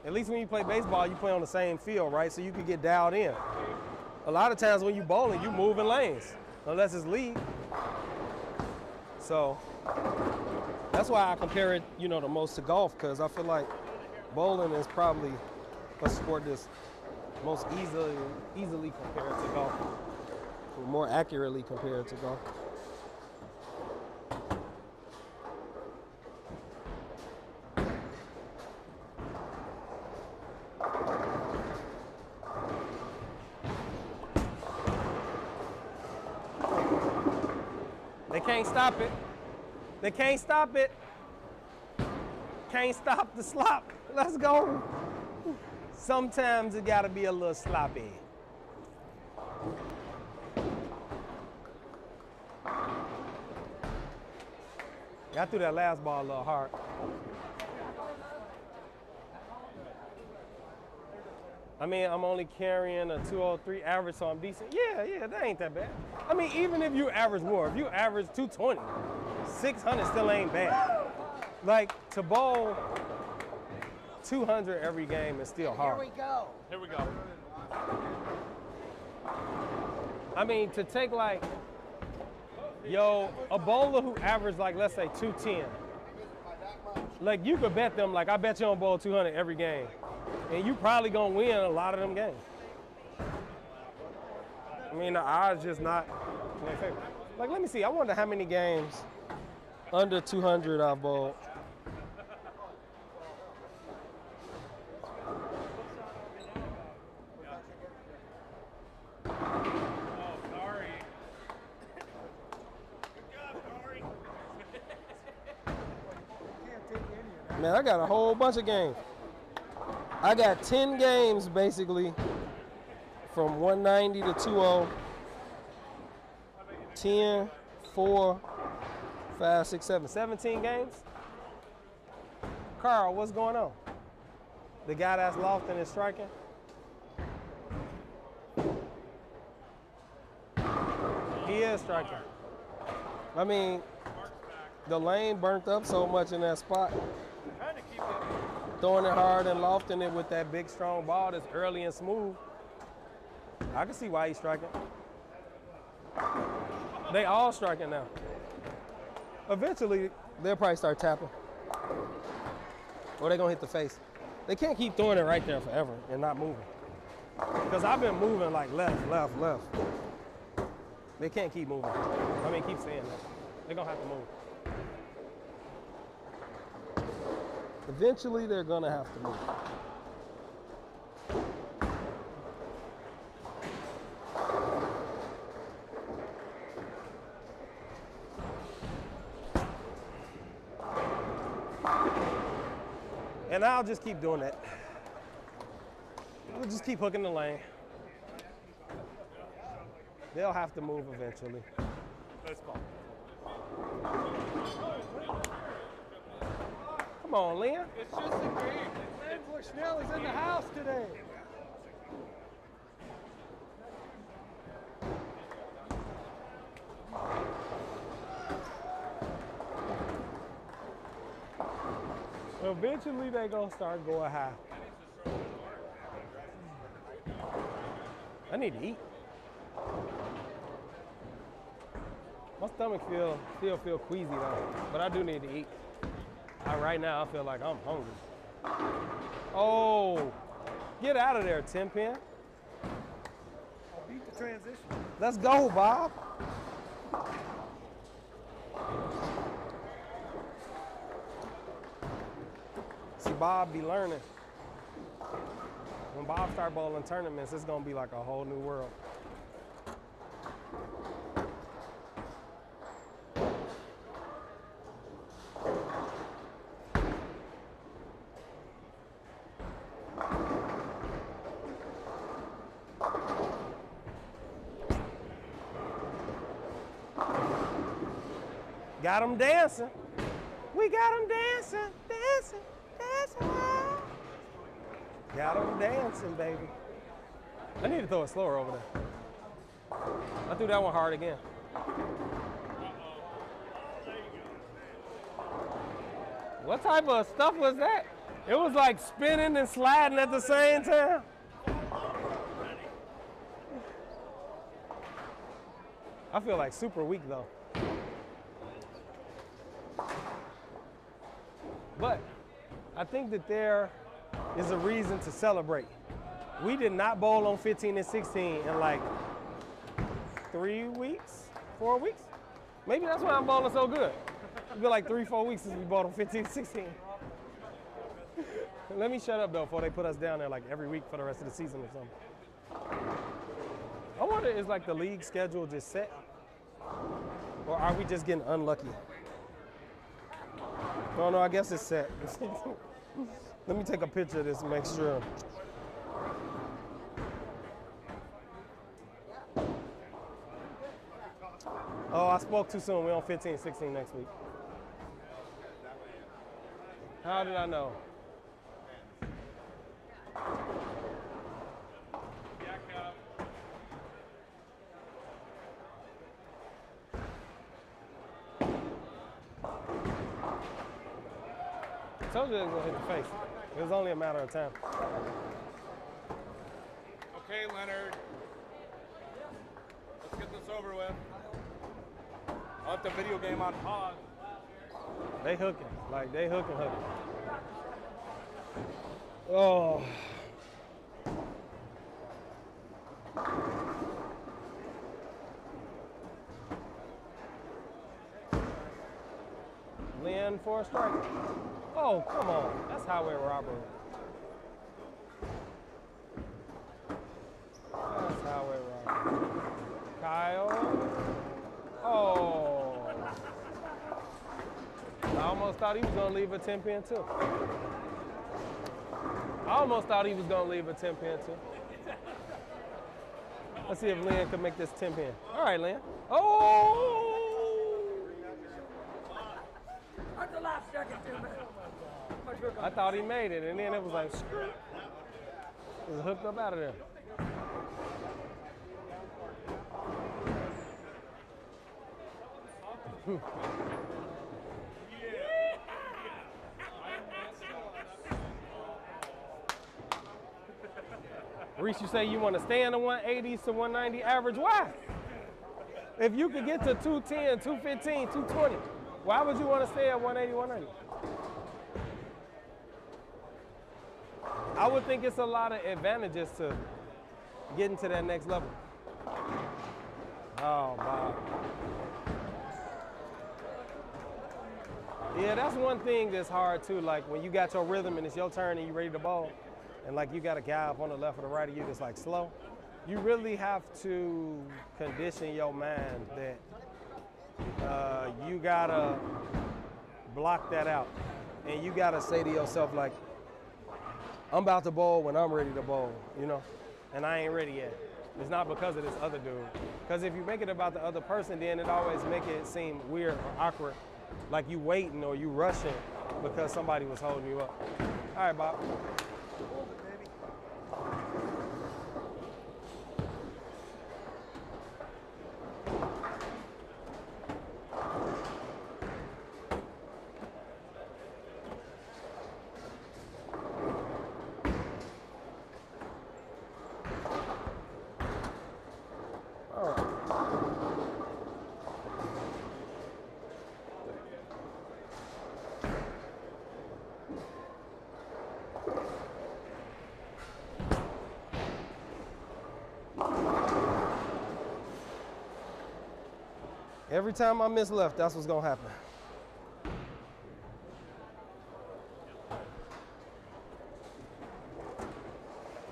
at least when you play baseball, you play on the same field, right? So you can get dialed in. A lot of times when you bowling, you move in lanes, unless it's league. So that's why I compare it, you know, the most to golf, because I feel like bowling is probably a sport that's most easily compared to golf, or more accurately compared to golf. They can't stop it. They can't stop it. Can't stop the slop. Let's go. Sometimes it gotta be a little sloppy. I threw that last ball a little hard. I mean, I'm only carrying a 203 average, so I'm decent. Yeah, that ain't that bad. I mean, even if you average more, if you average 220, 600 still ain't bad. Like, to bowl 200 every game is still hard. Here we go. I mean, to take like, a bowler who averaged like, let's say 210, like you could bet them, like I bet you don't bowl 200 every game. And you probably gonna win a lot of them games. I mean, the odds just not in their favor. Like, let me see, I wonder how many games under 200 I've bowled. Man, I got a whole bunch of games. I got 10 games basically from 190 to 20. 10, 4, 5, 6, 7, 17 games. Carl, what's going on? The guy that's lofting is striking? He is striking. I mean, the lane burnt up so much in that spot. Throwing it hard and lofting it with that big, strong ball that's early and smooth. I can see why he's striking. They all striking now. Eventually, they'll probably start tapping. Or they're gonna hit the face. They can't keep throwing it right there forever and not moving. Because I've been moving like left, left, left. They can't keep moving. I mean, keep saying that. They're gonna have to move. Eventually, they're gonna have to move. And I'll just keep doing that. We'll just keep hooking the lane. They'll have to move eventually. Let's go. Come on, Leon. It's just a game. Lynn Bushnell is in the house today. Eventually they gonna start going high. I need to eat. My stomach still feel queasy though, but I do need to eat. Right now I feel like I'm hungry. Oh, get out of there, Tim Pin. I'll beat the transition. Let's go, Bob. See, Bob be learning. When Bob start bowling tournaments, it's gonna be like a whole new world. Got them dancing. We got them dancing, dancing, dancing. Got them dancing, baby. I need to throw it slower over there. I threw that one hard again. What type of stuff was that? It was like spinning and sliding at the same time. I feel like super weak though. But I think that there is a reason to celebrate. We did not bowl on 15 and 16 in like 3 weeks, 4 weeks. Maybe that's why I'm bowling so good. It's been like 3-4 weeks since we bowled on 15 and 16. Let me shut up though before they put us down there like every week for the rest of the season or something. I wonder, is like the league schedule just set? Or are we just getting unlucky? No, I guess it's set. Let me take a picture of this and make sure. Oh, I spoke too soon. We're on 15, 16 next week. How did I know? I told you it was gonna hit the face. It was only a matter of time. Okay, Leonard. Let's get this over with. I'll have the video game on pause. They hooking, like they hooking. Oh. Lynn for a strike. Oh, come on. That's highway robbery. That's highway robbery. Kyle. Oh. I almost thought he was going to leave a 10 pin too. I almost thought he was going to leave a 10 pin too. Let's see if Lynn can make this 10 pin. All right, Lynn. Oh! That's the last second, too, man. I thought he made it, and then it was like, screw. It was hooked up out of there. Reese, you say you want to stay in the 180s to 190 average. Why? If you could get to 210, 215, 220, why would you want to stay at 180, 190? I would think it's a lot of advantages to getting to that next level. Oh, Bob. Yeah, that's one thing that's hard too. Like when you got your rhythm and it's your turn and you ready to bowl, and like you got a guy up on the left or the right of you that's like slow, you really have to condition your mind that you gotta block that out. And you gotta say to yourself like, I'm about to bowl when I'm ready to bowl, you know? And I ain't ready yet. It's not because of this other dude. Because if you make it about the other person, then it always make it seem weird or awkward, like you waiting or you rushing because somebody was holding you up. All right, Bob. Hold it, baby. Every time I miss left, that's what's gonna happen.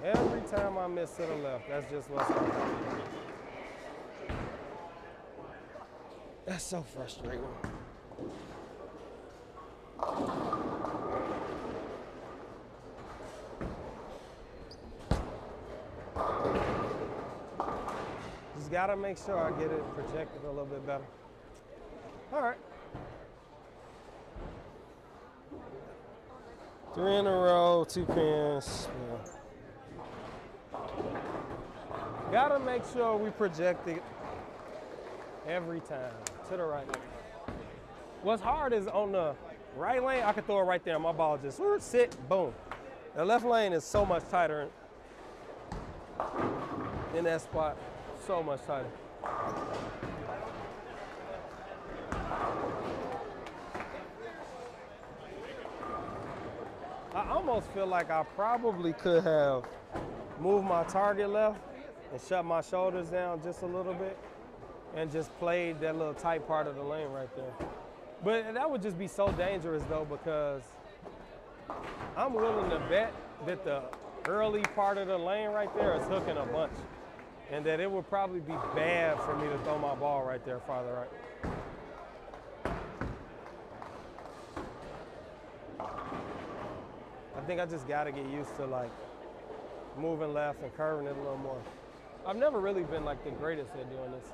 Every time I miss to the left, that's just what's gonna happen. That's so frustrating. Just gotta make sure I get it projected a little bit better. All right. 3 in a row, 2 pins. Yeah. Gotta make sure we project it every time to the right. What's hard is on the right lane, I can throw it right there. My ball just sit, boom. The left lane is so much tighter in that spot, so much tighter. I almost feel like I probably could have moved my target left and shut my shoulders down just a little bit and just played that little tight part of the lane right there. But that would just be so dangerous though, because I'm willing to bet that the early part of the lane right there is hooking a bunch, and that it would probably be bad for me to throw my ball right there farther right. I think I just gotta get used to like moving left and curving it a little more. I've never really been like the greatest at doing this.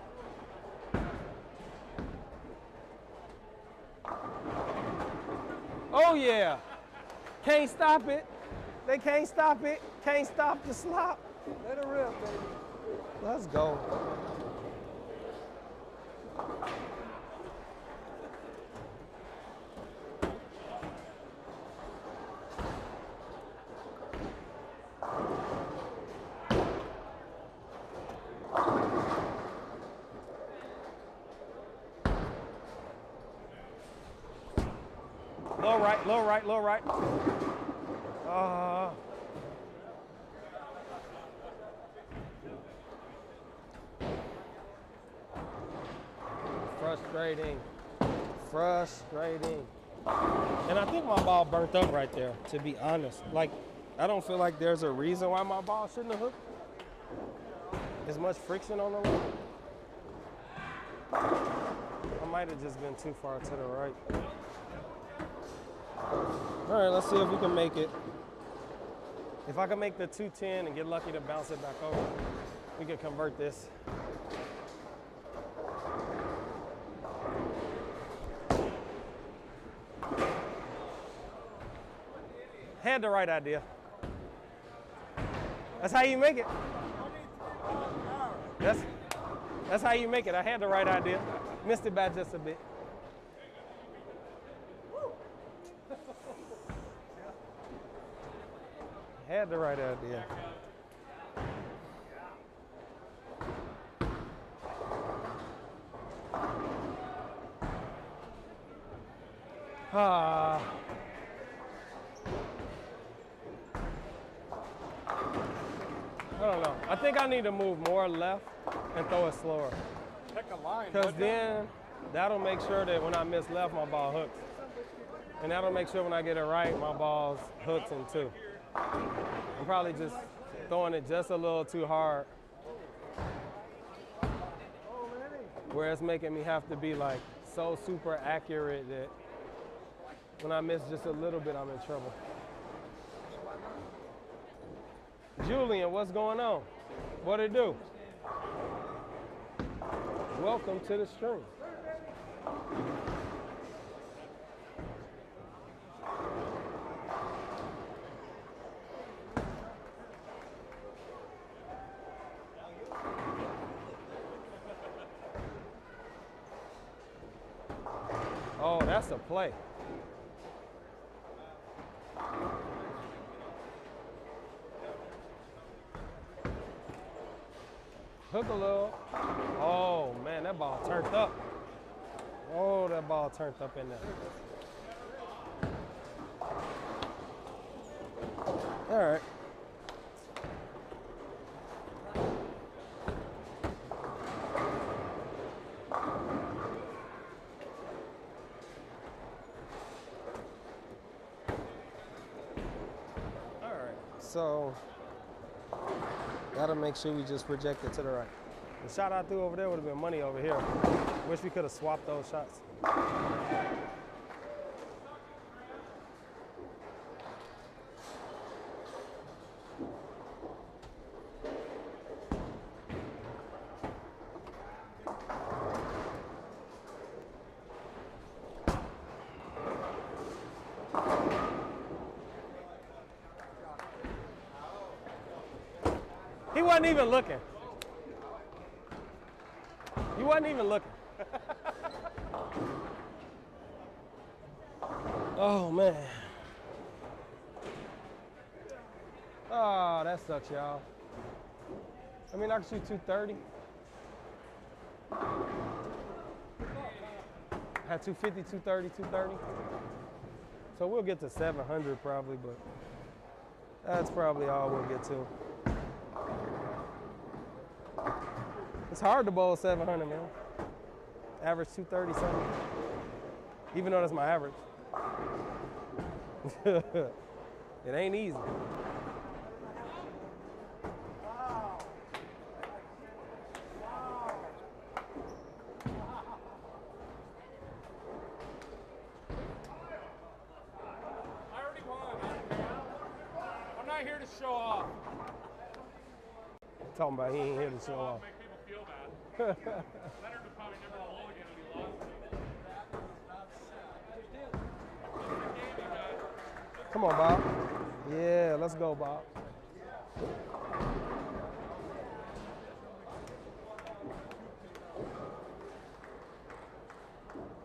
Oh yeah, can't stop it. They can't stop it. Can't stop the slop. Let it rip, baby. Let's go. Low right, low right, low right. Frustrating. Frustrating. And I think my ball burnt up right there, to be honest. Like, I don't feel like there's a reason why my ball shouldn't have hooked. As much friction on the line. I might have just been too far to the right. All right, let's see if we can make it. If I can make the 210 and get lucky to bounce it back over, we can convert this. Had the right idea. That's how you make it. That's how you make it. I had the right idea. Missed it by just a bit. Had the right idea. I don't know. I think I need to move more left and throw it slower. Pick a line. Because then that'll make sure that when I miss left, my ball hooks. And that'll make sure when I get it right, my ball's hooked in too. I'm probably just throwing it just a little too hard, where it's making me have to be like so super accurate that when I miss just a little bit, I'm in trouble. Julian, what's going on? What it do? Welcome to the stream. Oh, that's a play. Hook a little. Oh, man, that ball turned up. Oh, that ball turned up in there. All right. So, gotta make sure we just project it to the right. The shot I threw over there would have been money over here. Wish we could have swapped those shots. He wasn't even looking. He wasn't even looking. Oh, man. Oh, that sucks, y'all. I mean, I can shoot 230. Had 250, 230, 230. So we'll get to 700 probably, but that's probably all we'll get to. It's hard to bowl 700, man. Average 230 something. Even though that's my average. It ain't easy. I already won. I'm not here to show off. Talking about he ain't here to show off. Make people feel bad. Leonard would probably never roll again if he lost. Come on, Bob. Yeah, let's go, Bob.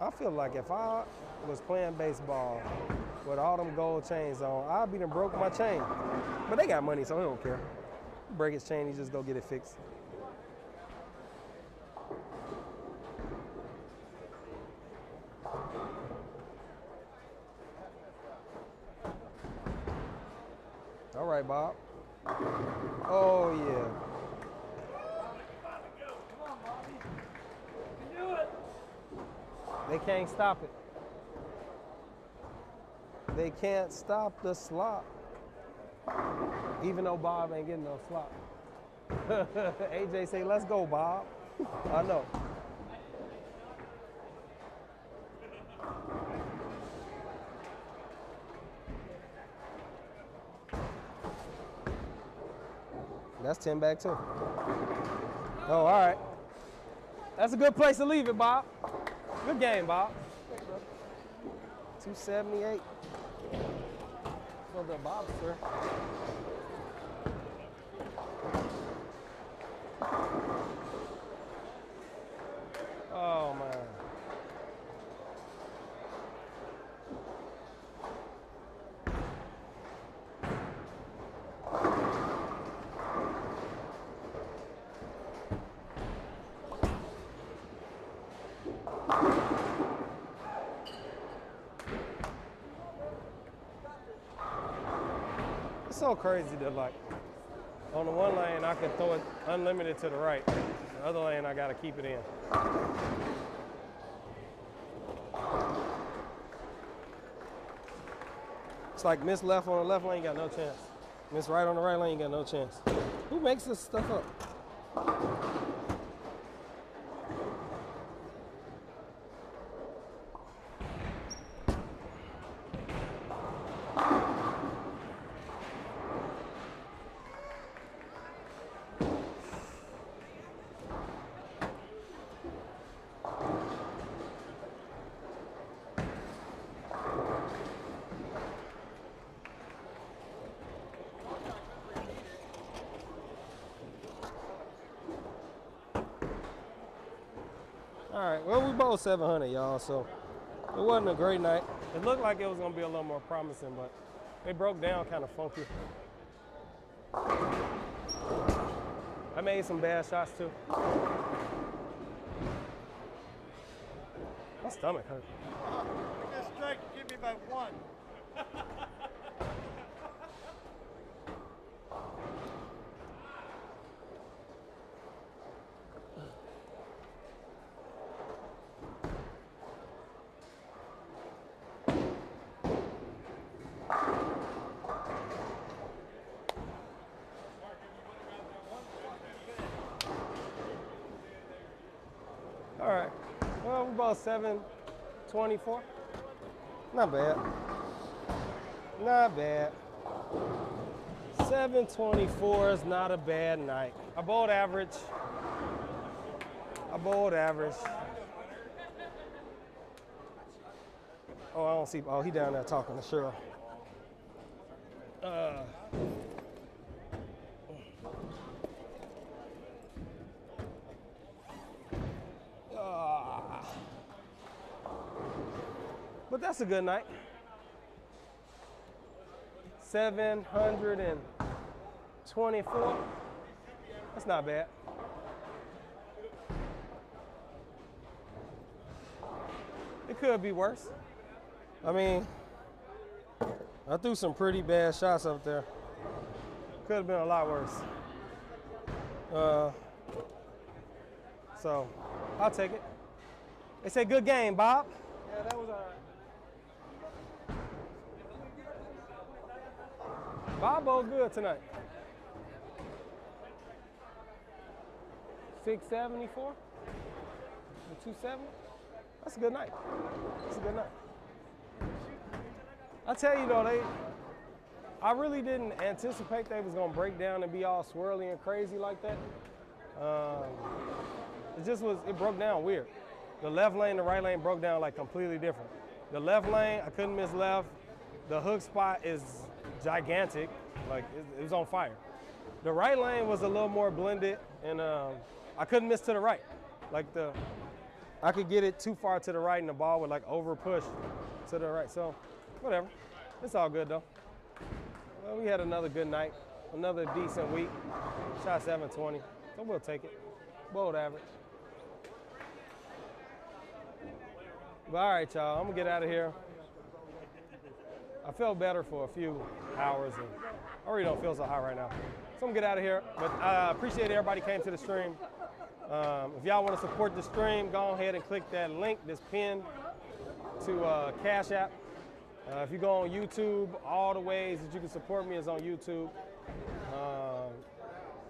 I feel like if I was playing baseball with all them gold chains on, I'd be done broke my chain. But they got money, so he don't care. Break his chain, he just go get it fixed. All right, Bob. Oh, yeah. They can't stop it. They can't stop the slop. Even though Bob ain't getting no slop. AJ say, let's go, Bob. I know. That's 10 back too. Oh, all right. That's a good place to leave it, Bob. Good game, Bob. 278. For the Bobster. Oh, man. It's so crazy that, like, on the one lane, I could throw it unlimited to the right. The other lane, I got to keep it in. It's like miss left on the left lane, you got no chance. Miss right on the right lane, you got no chance. Who makes this stuff up? All right, well, we bowled 700, y'all, so it wasn't a great night. It looked like it was going to be a little more promising, but it broke down kind of funky. I made some bad shots, too. My stomach hurt. This strike give me by one. Oh, 724. Not bad. Not bad. 724 is not a bad night. I bowled average. I bowled average. Oh, I don't see. Oh, he down there talking to Cheryl. But that's a good night. 724. That's not bad. It could be worse. I mean, I threw some pretty bad shots up there. Could have been a lot worse. So, I'll take it. They say good game, Bob. Yeah, that was all right. Bob bowled good tonight. 674? 270? That's a good night. That's a good night. I tell you though, I really didn't anticipate they was gonna break down and be all swirly and crazy like that. It broke down weird. The left lane, the right lane broke down like completely different. The left lane, I couldn't miss left. The hook spot is gigantic, like it was on fire. The right lane was a little more blended, and I couldn't miss to the right. Like I could get it too far to the right, and the ball would like over push to the right. So, whatever. It's all good though. Well, we had another good night, another decent week. Shot 720, so we'll take it. Bowled average. But all right, y'all, I'm gonna get out of here. I felt better for a few hours, and I really don't feel so hot right now. So I'm gonna get out of here, but I appreciate everybody came to the stream. If y'all wanna support the stream, go ahead and click that link that's pinned to Cash App. If you go on YouTube, all the ways that you can support me is on YouTube,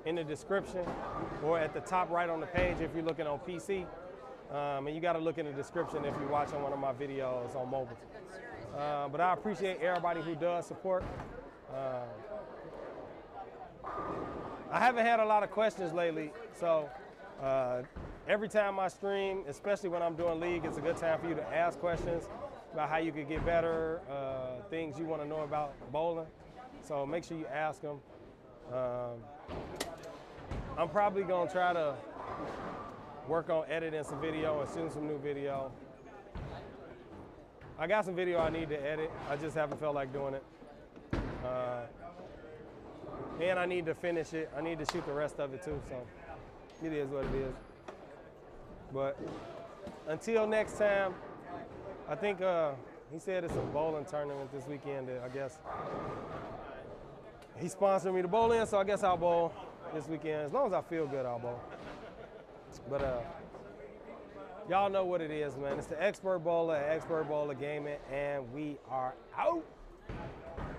in the description, or at the top right on the page if you're looking on PC. And you gotta look in the description if you're watching one of my videos on mobile. But I appreciate everybody who does support. I haven't had a lot of questions lately, so every time I stream, especially when I'm doing league, it's a good time for you to ask questions about how you could get better, things you want to know about bowling. So make sure you ask them. I'm probably gonna try to work on editing some video and shooting some new video. I got some video I need to edit. I just haven't felt like doing it. And I need to finish it. I need to shoot the rest of it too, so it is what it is. But until next time, I think he said it's a bowling tournament this weekend, I guess. He sponsored me to bowl in, so I guess I'll bowl this weekend. As long as I feel good, I'll bowl. But y'all know what it is, man. It's the Expert Bowler at Expert Bowler Gaming, and we are out.